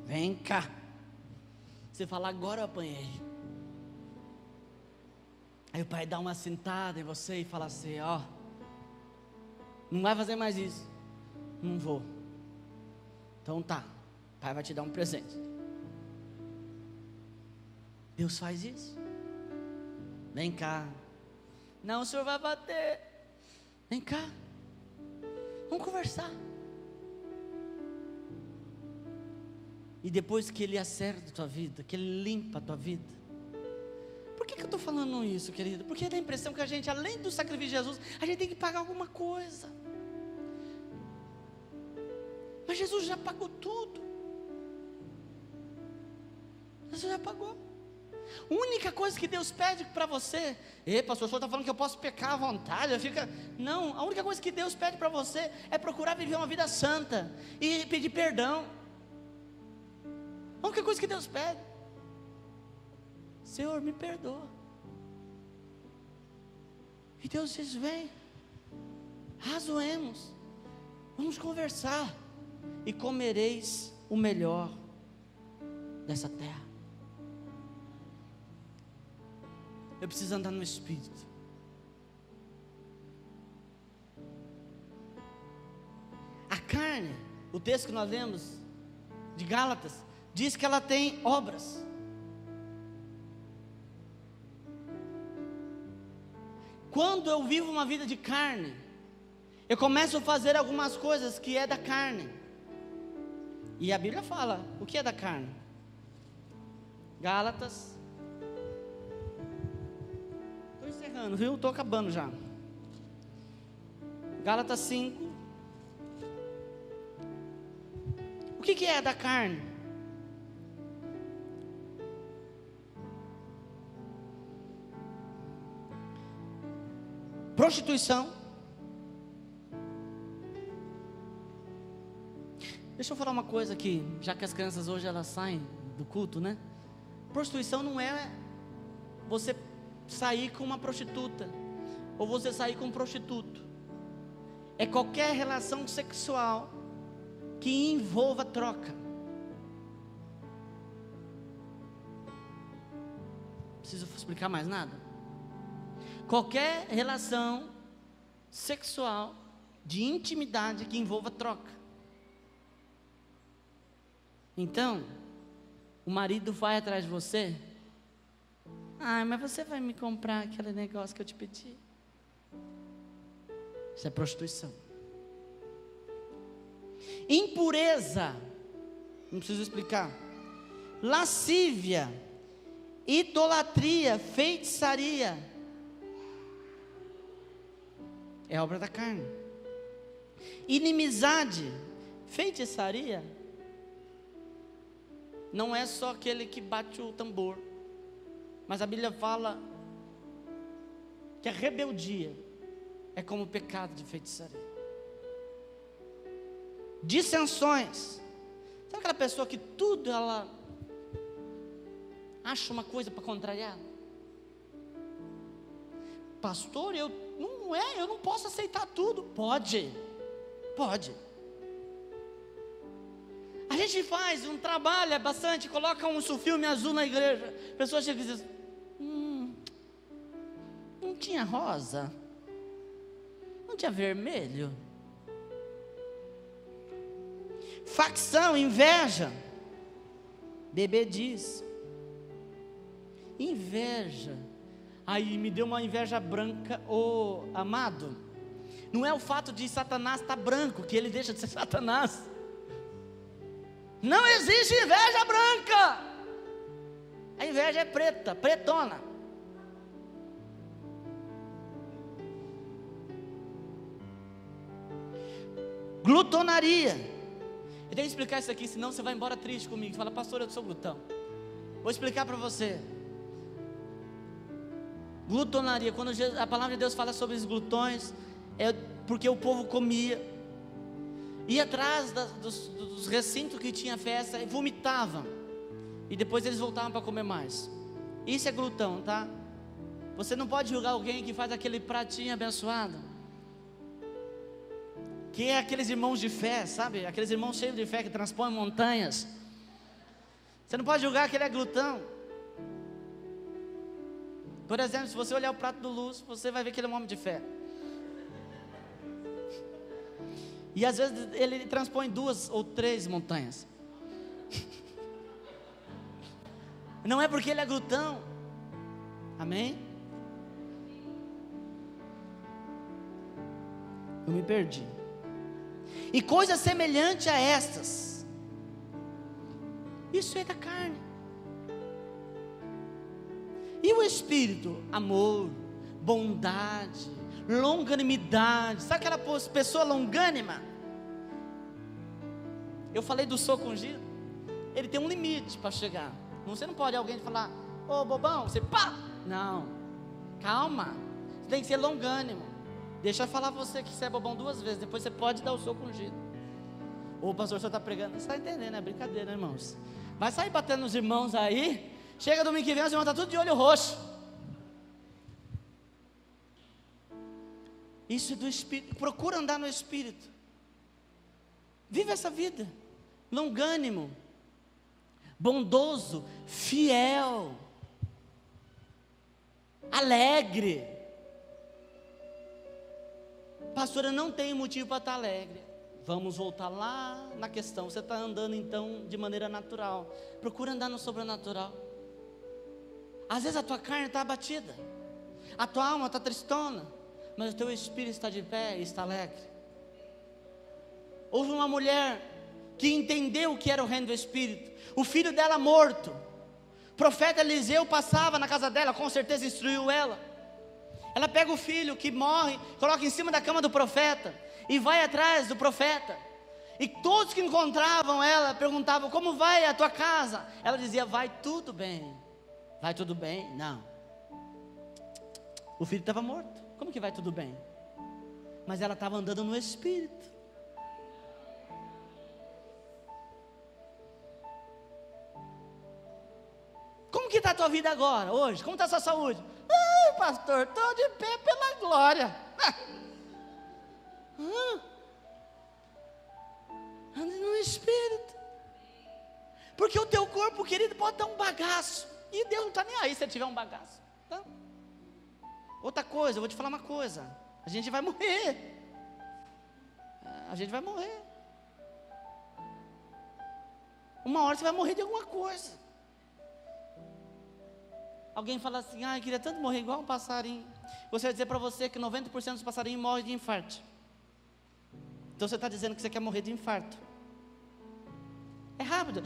Vem cá. Você fala, agora eu apanhei. Aí o pai dá uma sentada em você e fala assim, não vai fazer mais isso. Não vou. Então tá, o pai vai te dar um presente. Deus faz isso. Vem cá. Não, o senhor vai bater. Vem cá. Vamos conversar. e depois que Ele acerta a tua vida, que Ele limpa a tua vida. Por que eu estou falando isso, querido? Porque dá a impressão que a gente, além do sacrifício de Jesus, a gente tem que pagar alguma coisa. Mas Jesus já pagou tudo. Jesus já pagou. A única coisa que Deus pede para você, pastor, o senhor está falando que eu posso pecar à vontade, não, a única coisa que Deus pede para você é procurar viver uma vida santa e pedir perdão. A única coisa que Deus pede: Senhor, me perdoa. E Deus diz: vem, razoemos, vamos conversar, e comereis o melhor dessa terra. Eu preciso andar no Espírito. A carne, o texto que nós lemos de Gálatas, diz que ela tem obras. Quando eu vivo uma vida de carne, eu começo a fazer algumas coisas que é da carne. E a Bíblia fala o que é da carne. Gálatas. Estou encerrando, viu? Estou acabando já. Gálatas 5. O que é da carne? Prostituição. Deixa eu falar uma coisa aqui, já que as crianças hoje elas saem do culto, né? Prostituição não é você sair com uma prostituta ou você sair com um prostituto. É qualquer relação sexual que envolva troca. Não preciso explicar mais nada. Qualquer relação sexual de intimidade que envolva troca. Então, o marido vai atrás de você. Mas você vai me comprar aquele negócio que eu te pedi. Isso é prostituição. Impureza, não preciso explicar. Lascívia, idolatria, feitiçaria, é obra da carne. Inimizade, feitiçaria, não é só aquele que bate o tambor, mas a Bíblia fala que a rebeldia é como o pecado de feitiçaria. Dissensões, sabe aquela pessoa que tudo ela acha uma coisa para contrariar? Pastor, eu não posso aceitar tudo. Pode. A gente faz um trabalho bastante, coloca um filme azul na igreja, a pessoa chega e diz: não tinha rosa, não tinha vermelho. Facção, inveja, bebediz, inveja. Aí me deu uma inveja branca, amado. Não é o fato de Satanás estar branco que ele deixa de ser Satanás. Não existe inveja branca. A inveja é preta, pretona. Glutonaria. Eu tenho que explicar isso aqui, senão você vai embora triste comigo. Fala: pastor, eu sou glutão. Vou explicar para você. Glutonaria, quando a palavra de Deus fala sobre os glutões, é porque o povo comia, ia atrás dos recintos que tinha festa e vomitavam, e depois eles voltavam para comer mais. Isso é glutão, tá? Você não pode julgar alguém que faz aquele pratinho abençoado, que é aqueles irmãos de fé, sabe? Aqueles irmãos cheios de fé que transpõem montanhas. Você não pode julgar que ele é glutão. Por exemplo, se você olhar o prato do Lúcio, você vai ver que ele é um homem de fé. E às vezes ele transpõe 2 ou 3 montanhas. Não é porque ele é glutão. Amém? Eu me perdi. E coisa semelhante a estas, Isso é da carne. E o Espírito? Amor, bondade, longanimidade. Sabe aquela pessoa longânima? Eu falei do soco ungido. Ele tem um limite para chegar. Você não pode alguém falar, ô bobão, você pá. Não, calma. Você tem que ser longânimo. Deixa eu falar você que você é bobão 2 vezes. Depois você pode dar o soco ungido. Ô pastor, o senhor está pregando. Você está entendendo, é brincadeira, irmãos. Vai sair batendo nos irmãos aí. Chega domingo que vem, os irmãos estão tudo de olho roxo. Isso é do Espírito. Procura andar no Espírito. Vive essa vida. Longânimo, bondoso, fiel, alegre. Pastor, eu não tenho motivo para estar alegre. Vamos voltar lá na questão. Você está andando então de maneira natural. Procura andar no sobrenatural. Às vezes a tua carne está abatida, a tua alma está tristona, mas o teu espírito está de pé e está alegre. Houve uma mulher que entendeu o que era o reino do Espírito. O filho dela morto. O profeta Eliseu passava na casa dela, com certeza instruiu ela. Ela pega o filho que morre, coloca em cima da cama do profeta e vai atrás do profeta. E todos que encontravam ela perguntavam: como vai a tua casa? Ela dizia: vai tudo bem. Vai tudo bem? Não. O filho estava morto. Como que vai tudo bem? Mas ela estava andando no Espírito. Como que está a tua vida agora, hoje? Como está a sua saúde? Ai, pastor, estou de pé pela glória. Ande no Espírito. Porque o teu corpo, querido, pode dar um bagaço. E Deus não está nem aí se ele tiver um bagaço. Tá? Outra coisa, eu vou te falar uma coisa. A gente vai morrer. A gente vai morrer. Uma hora você vai morrer de alguma coisa. Alguém fala assim: eu queria tanto morrer igual um passarinho. Você vai dizer para você que 90% dos passarinhos morrem de infarto. Então você está dizendo que você quer morrer de infarto. É rápido.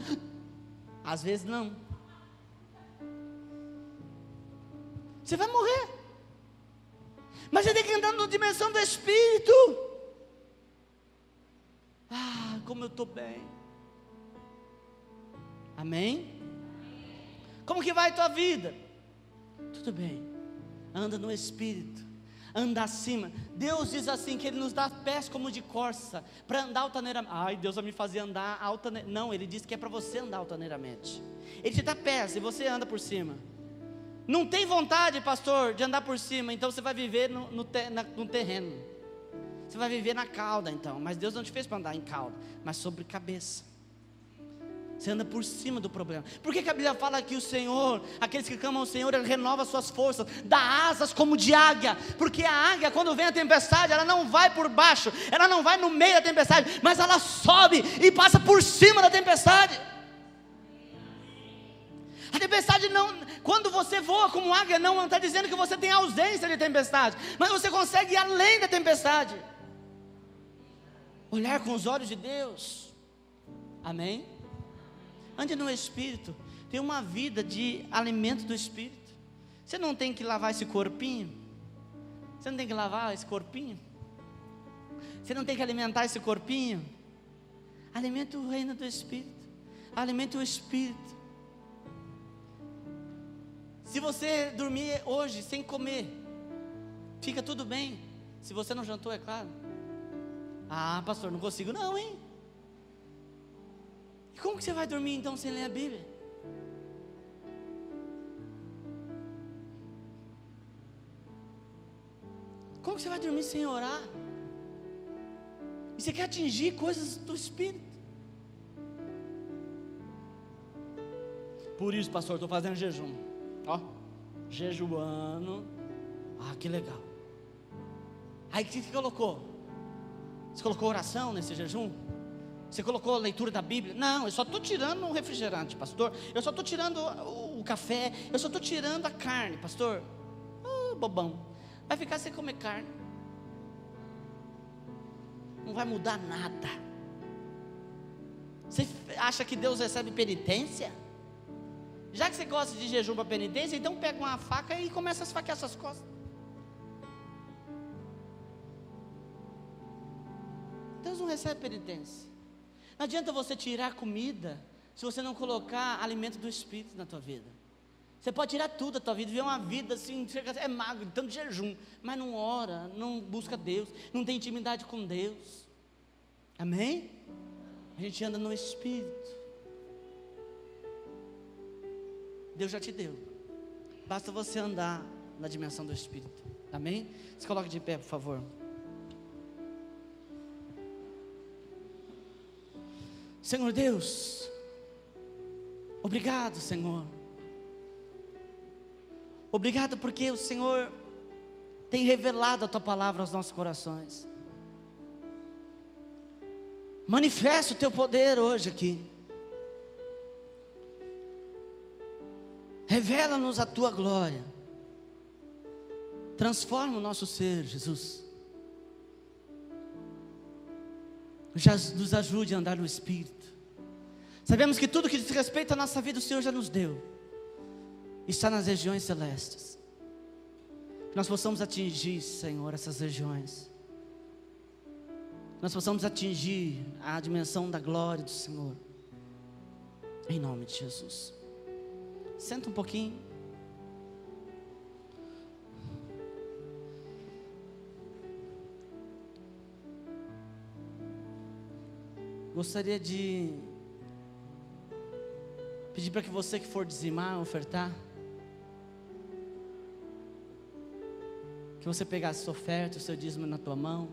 Às vezes não. Você vai morrer. Mas você tem que andar na dimensão do Espírito. Como eu estou bem. Amém? Como que vai a tua vida? Tudo bem. Anda no Espírito. Anda acima. Deus diz assim que Ele nos dá pés como de corça para andar altaneiramente. Deus vai me fazer andar altaneiramente. Não, Ele diz que é para você andar altaneiramente. Ele te dá pés e você anda por cima. Não tem vontade, pastor, de andar por cima, então você vai viver no terreno. Você vai viver na cauda então. Mas Deus não te fez para andar em cauda, mas sobre cabeça. Você anda por cima do problema. Por que a Bíblia fala que o Senhor, aqueles que clamam ao Senhor, Ele renova suas forças, dá asas como de águia? Porque a águia, quando vem a tempestade, ela não vai por baixo, ela não vai no meio da tempestade, mas ela sobe e passa por cima da tempestade. A tempestade não, quando você voa como águia, não está dizendo que você tem ausência de tempestade, mas você consegue ir além da tempestade. Olhar com os olhos de Deus. Amém? Ande no Espírito. Tem uma vida de alimento do Espírito. Você não tem que lavar esse corpinho? Você não tem que lavar esse corpinho? Você não tem que alimentar esse corpinho? Alimente o reino do Espírito. Alimente o Espírito. Se você dormir hoje sem comer, fica tudo bem. Se você não jantou, é claro. Pastor, não consigo não, hein? E como que você vai dormir então sem ler a Bíblia? Como que você vai dormir sem orar? E você quer atingir coisas do Espírito? Por isso, pastor, estou fazendo jejum. Jejuando. Que legal. Aí o que você colocou? Você colocou oração nesse jejum? Você colocou a leitura da Bíblia? Não, eu só estou tirando o refrigerante, pastor. Eu só estou tirando o café. Eu só estou tirando a carne, pastor. Bobão. Vai ficar sem comer carne. Não vai mudar nada. Você acha que Deus recebe penitência? Já que você gosta de jejum para penitência, então pega uma faca e começa a esfaquear suas costas. Deus não recebe penitência. Não adianta você tirar comida se você não colocar alimento do Espírito na tua vida. Você pode tirar tudo da tua vida, viver uma vida assim, é magro, de tanto jejum, mas não ora, não busca Deus, não tem intimidade com Deus. Amém? A gente anda no Espírito. Deus já te deu. Basta você andar na dimensão do Espírito. Amém? Se coloque de pé, por favor. Senhor Deus, obrigado, Senhor. Obrigado porque o Senhor tem revelado a Tua palavra aos nossos corações. Manifesta o Teu poder hoje aqui. Revela-nos a Tua glória. Transforma o nosso ser, Jesus. Já nos ajude a andar no Espírito. Sabemos que tudo que diz respeito à nossa vida, o Senhor já nos deu. Está nas regiões celestes. Que nós possamos atingir, Senhor, essas regiões. Nós possamos atingir a dimensão da glória do Senhor. Em nome de Jesus. Senta um pouquinho. Gostaria de pedir para que você que for dizimar, ofertar, que você pegasse sua oferta, o seu dízimo na tua mão,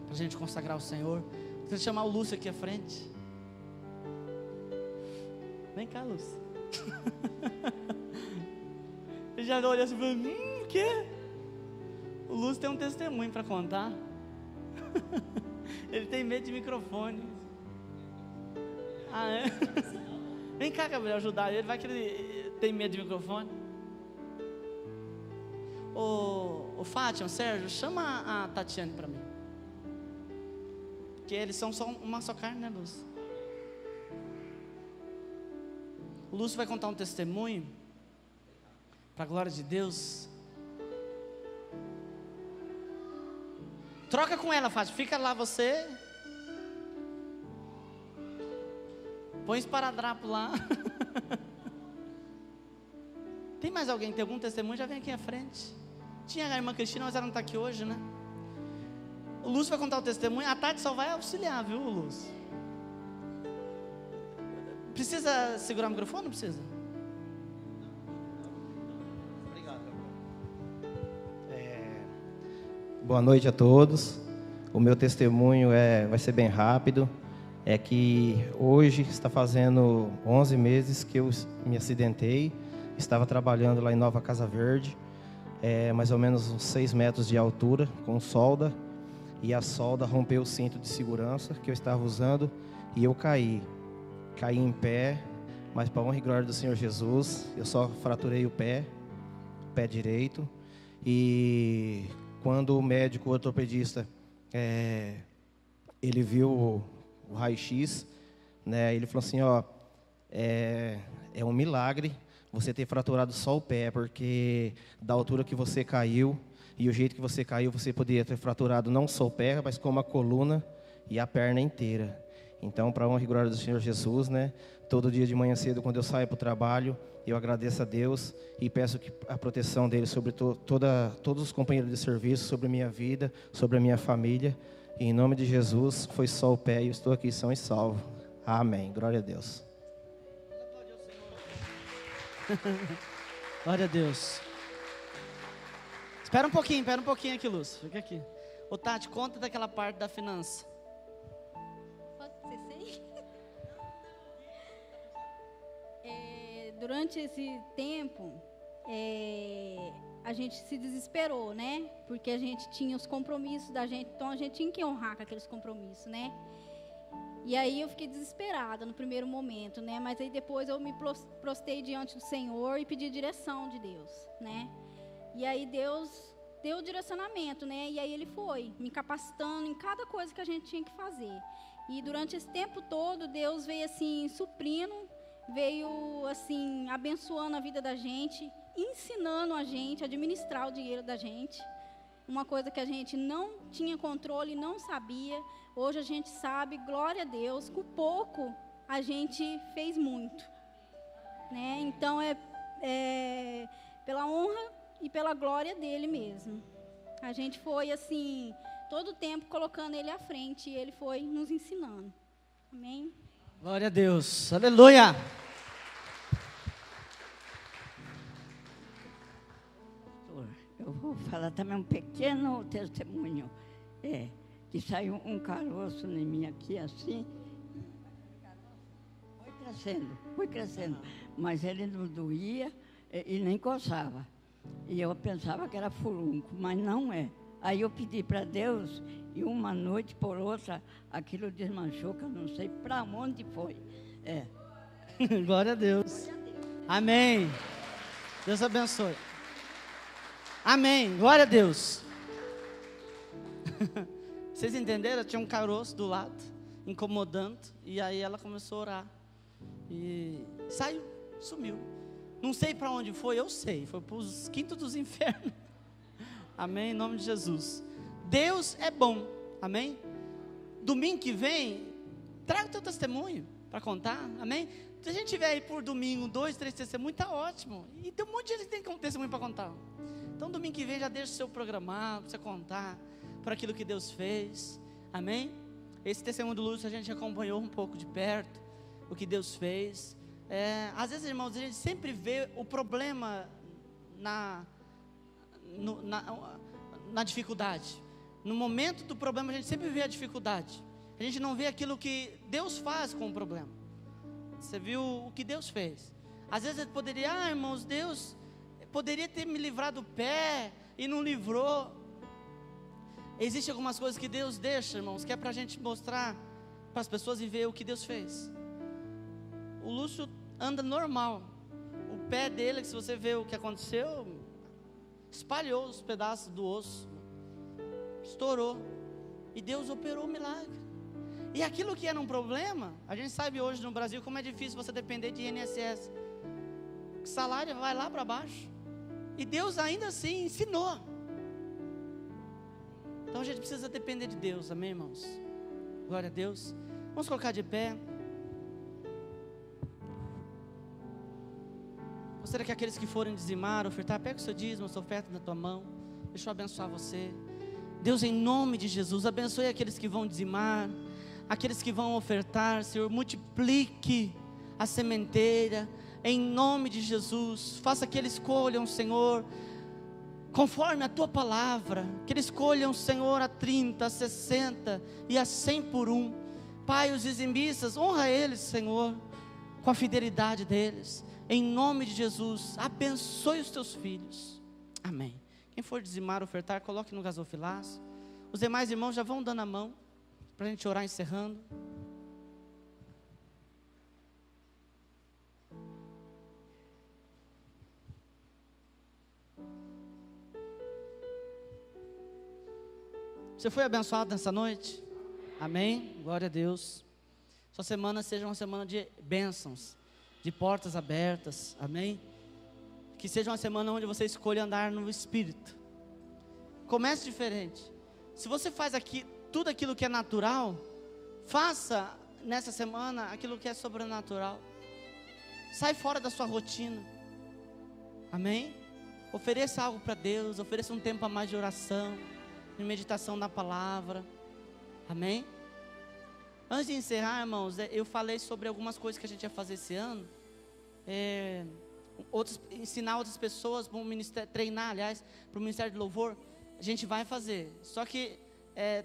para a gente consagrar o Senhor. Vou chamar o Lúcio aqui à frente. Vem cá, Lúcio. Ele já olhou assim e falou, o quê? O Lúcio tem um testemunho para contar. Ele tem medo de microfone. Ah, é? Vem cá, Gabriel, ajudar ele. Vai que ele tem medo de microfone. Ô Fátima, Sérgio, chama a Tatiane para mim. Porque eles são só uma só carne, né, Lúcio? O Lúcio vai contar um testemunho para a glória de Deus. Troca com ela, Fátima. Fica lá você. Põe esse esparadrapo lá. Tem mais alguém que tem algum testemunho? Já vem aqui à frente. Tinha a irmã Cristina, mas ela não está aqui hoje, né? O Lúcio vai contar o testemunho. A Tati só vai auxiliar, viu, Lúcio? Precisa segurar o microfone? Não precisa? Obrigado. Boa noite a todos. O meu testemunho vai ser bem rápido. É que hoje está fazendo 11 meses que eu me acidentei. Estava trabalhando lá em Nova Casa Verde, mais ou menos uns 6 metros de altura, com solda. E a solda rompeu o cinto de segurança que eu estava usando e eu caí. Caí em pé, mas para honra e glória do Senhor Jesus, eu só fraturei o pé direito. E quando o médico ortopedista, ele viu o raio-x, né, ele falou assim, é um milagre você ter fraturado só o pé, porque da altura que você caiu e o jeito que você caiu, você poderia ter fraturado não só o pé, mas como a coluna e a perna inteira. Então, para a honra e glória do Senhor Jesus, né, todo dia de manhã cedo, quando eu saio para o trabalho, eu agradeço a Deus e peço que a proteção dele sobre todos os companheiros de serviço, sobre a minha vida, sobre a minha família. E em nome de Jesus, foi só o pé e eu estou aqui são e salvo. Amém. Glória a Deus. Glória a Deus. Espera um pouquinho aqui, Lúcio. Fica aqui. Ô Tati, conta daquela parte da finança. Pode ser sim? Durante esse tempo, a gente se desesperou, né? Porque a gente tinha os compromissos da gente, então a gente tinha que honrar com aqueles compromissos, né? E aí eu fiquei desesperada no primeiro momento, né? Mas aí depois eu me prostrei diante do Senhor e pedi direção de Deus, né? E aí Deus deu o direcionamento, né? E aí Ele foi me capacitando em cada coisa que a gente tinha que fazer. E durante esse tempo todo, Deus veio assim suprindo, veio assim abençoando a vida da gente, ensinando a gente a administrar o dinheiro da gente. Uma coisa que a gente não tinha controle, não sabia. Hoje a gente sabe, glória a Deus, com pouco a gente fez muito, né? Então é pela honra e pela glória dele mesmo. A gente foi assim, todo o tempo colocando ele à frente, e ele foi nos ensinando. Amém? Glória a Deus. Aleluia. Eu vou falar também um pequeno testemunho. Que saiu um caroço em mim aqui assim. Foi crescendo. Mas ele não doía e nem coçava. E eu pensava que era furúnculo, mas não é. Aí eu pedi para Deus e uma noite por outra aquilo desmanchou, que eu não sei para onde foi. Glória a Deus. Amém. Deus abençoe. Amém. Glória a Deus. Vocês entenderam? Tinha um caroço do lado, incomodando. E aí ela começou a orar. E saiu, sumiu. Não sei para onde foi, eu sei. Foi para os quintos dos infernos. Amém, em nome de Jesus. Deus é bom, amém? Domingo que vem, traga o teu testemunho para contar, amém? Se a gente tiver aí por domingo, 2, 3 testemunhos, está ótimo. E tem um monte de gente que tem testemunho para contar. Então domingo que vem já deixa o seu programado, para você contar por aquilo que Deus fez, amém? Esse testemunho do Lúcio a gente acompanhou um pouco de perto, o que Deus fez. Às vezes, irmãos, a gente sempre vê o problema na dificuldade. No momento do problema a gente sempre vê a dificuldade. A gente não vê aquilo que Deus faz com o problema. Você viu o que Deus fez. Às vezes ele poderia, irmãos, Deus poderia ter me livrado do pé e não livrou. Existem algumas coisas que Deus deixa, irmãos, que é para a gente mostrar para as pessoas e ver o que Deus fez. O Lúcio anda normal. O pé dele, se você vê o que aconteceu, espalhou os pedaços do osso, estourou, e Deus operou o milagre. E aquilo que era um problema, a gente sabe hoje no Brasil como é difícil você depender de INSS, o salário vai lá para baixo, e Deus ainda assim ensinou. Então a gente precisa depender de Deus, amém, irmãos? Glória a Deus. Vamos colocar de pé. Gostaria que aqueles que forem dizimar, ofertar, pega o seu dízimo, a sua oferta na tua mão. Deixa eu abençoar você. Deus, em nome de Jesus, abençoe aqueles que vão dizimar, aqueles que vão ofertar. Senhor, multiplique a sementeira, em nome de Jesus. Faça que eles escolham, Senhor, conforme a tua palavra, que eles escolham, Senhor, a 30, a 60 e a 100 por um. Pai, os dizimistas, honra eles, Senhor, com a fidelidade deles. Em nome de Jesus, abençoe os teus filhos. Amém. Quem for dizimar, ofertar, coloque no gasofilaço. Os demais irmãos já vão dando a mão, para a gente orar encerrando. Você foi abençoado nessa noite? Amém? Glória a Deus. Sua semana seja uma semana de bênçãos, de portas abertas, amém? Que seja uma semana onde você escolha andar no Espírito. Comece diferente. Se você faz aqui tudo aquilo que é natural, faça nessa semana aquilo que é sobrenatural. Sai fora da sua rotina, amém? Ofereça algo para Deus, ofereça um tempo a mais de oração, de meditação na palavra, amém? Antes de encerrar, irmãos, eu falei sobre algumas coisas que a gente ia fazer esse ano. Ensinar outras pessoas para o ministério, treinar, aliás, para o Ministério de Louvor. A gente vai fazer, só que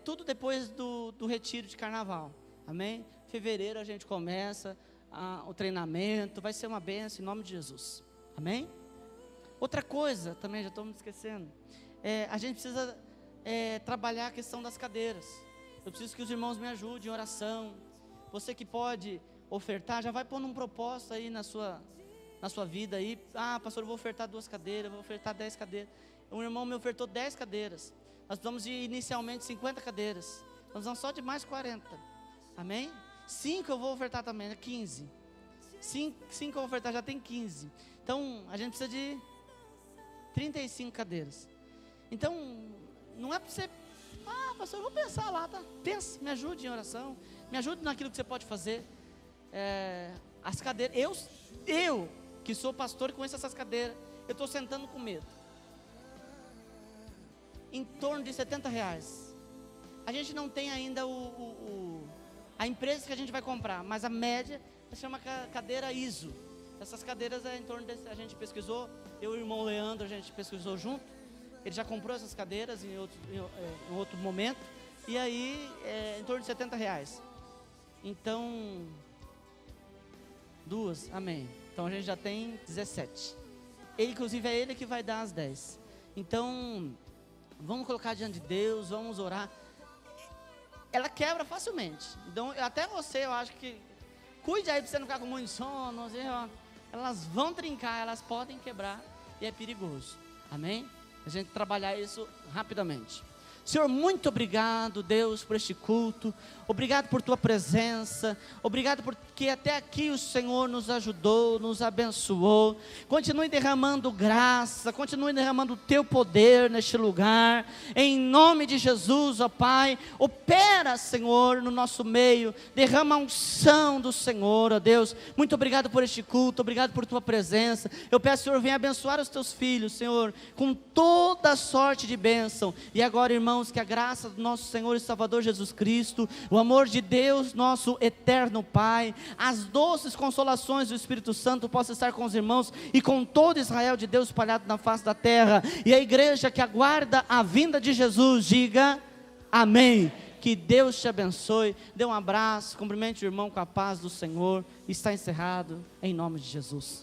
tudo depois do retiro de carnaval, amém? Em fevereiro a gente começa o treinamento, vai ser uma bênção em nome de Jesus, amém? Outra coisa, também já estou me esquecendo, a gente precisa trabalhar a questão das cadeiras. Eu preciso que os irmãos me ajudem em oração. Você que pode ofertar, já vai pondo um propósito aí na sua vida aí. Pastor, eu vou ofertar 2 cadeiras, vou ofertar 10 cadeiras. Um irmão me ofertou 10 cadeiras. Nós precisamos de inicialmente 50 cadeiras. Nós precisamos só de mais 40. Amém? 5 eu vou ofertar também, é 15. 5 eu vou ofertar, já tem 15. Então, a gente precisa de 35 cadeiras. Então, não é para você... pastor, eu vou pensar lá, tá? Pensa, me ajude em oração. Me ajude naquilo que você pode fazer. As cadeiras... Eu, que sou pastor e conheço essas cadeiras, eu estou sentando com medo. Em torno de R$70. A gente não tem ainda a empresa que a gente vai comprar, mas a média se chama cadeira ISO. Essas cadeiras em torno desse, a gente pesquisou, eu e o irmão Leandro, a gente pesquisou junto. Ele já comprou essas cadeiras em outro momento, e aí em torno de R$70. Então, 2, amém. Então a gente já tem 17. Inclusive é ele que vai dar as 10. Então, vamos colocar diante de Deus, vamos orar. Ela quebra facilmente. Então, até você, eu acho que... Cuide aí para você não ficar com muito sono. Elas vão trincar, elas podem quebrar. E é perigoso. Amém? A gente trabalhar isso rapidamente. Senhor, muito obrigado, Deus, por este culto. Obrigado por tua presença. Obrigado porque até aqui o Senhor nos ajudou, nos abençoou. Continue derramando graça, continue derramando o teu poder neste lugar. Em nome de Jesus, ó Pai, opera, Senhor, no nosso meio. Derrama a unção do Senhor, ó Deus. Muito obrigado por este culto, obrigado por tua presença. Eu peço, Senhor, venha abençoar os teus filhos, Senhor, com toda sorte de bênção. E agora, irmãos, que a graça do nosso Senhor e Salvador Jesus Cristo, o amor de Deus, nosso eterno Pai, as doces consolações do Espírito Santo possam estar com os irmãos e com todo Israel de Deus espalhado na face da terra. E a igreja que aguarda a vinda de Jesus, diga amém. Que Deus te abençoe. Dê um abraço, cumprimente o irmão com a paz do Senhor. Está encerrado em nome de Jesus.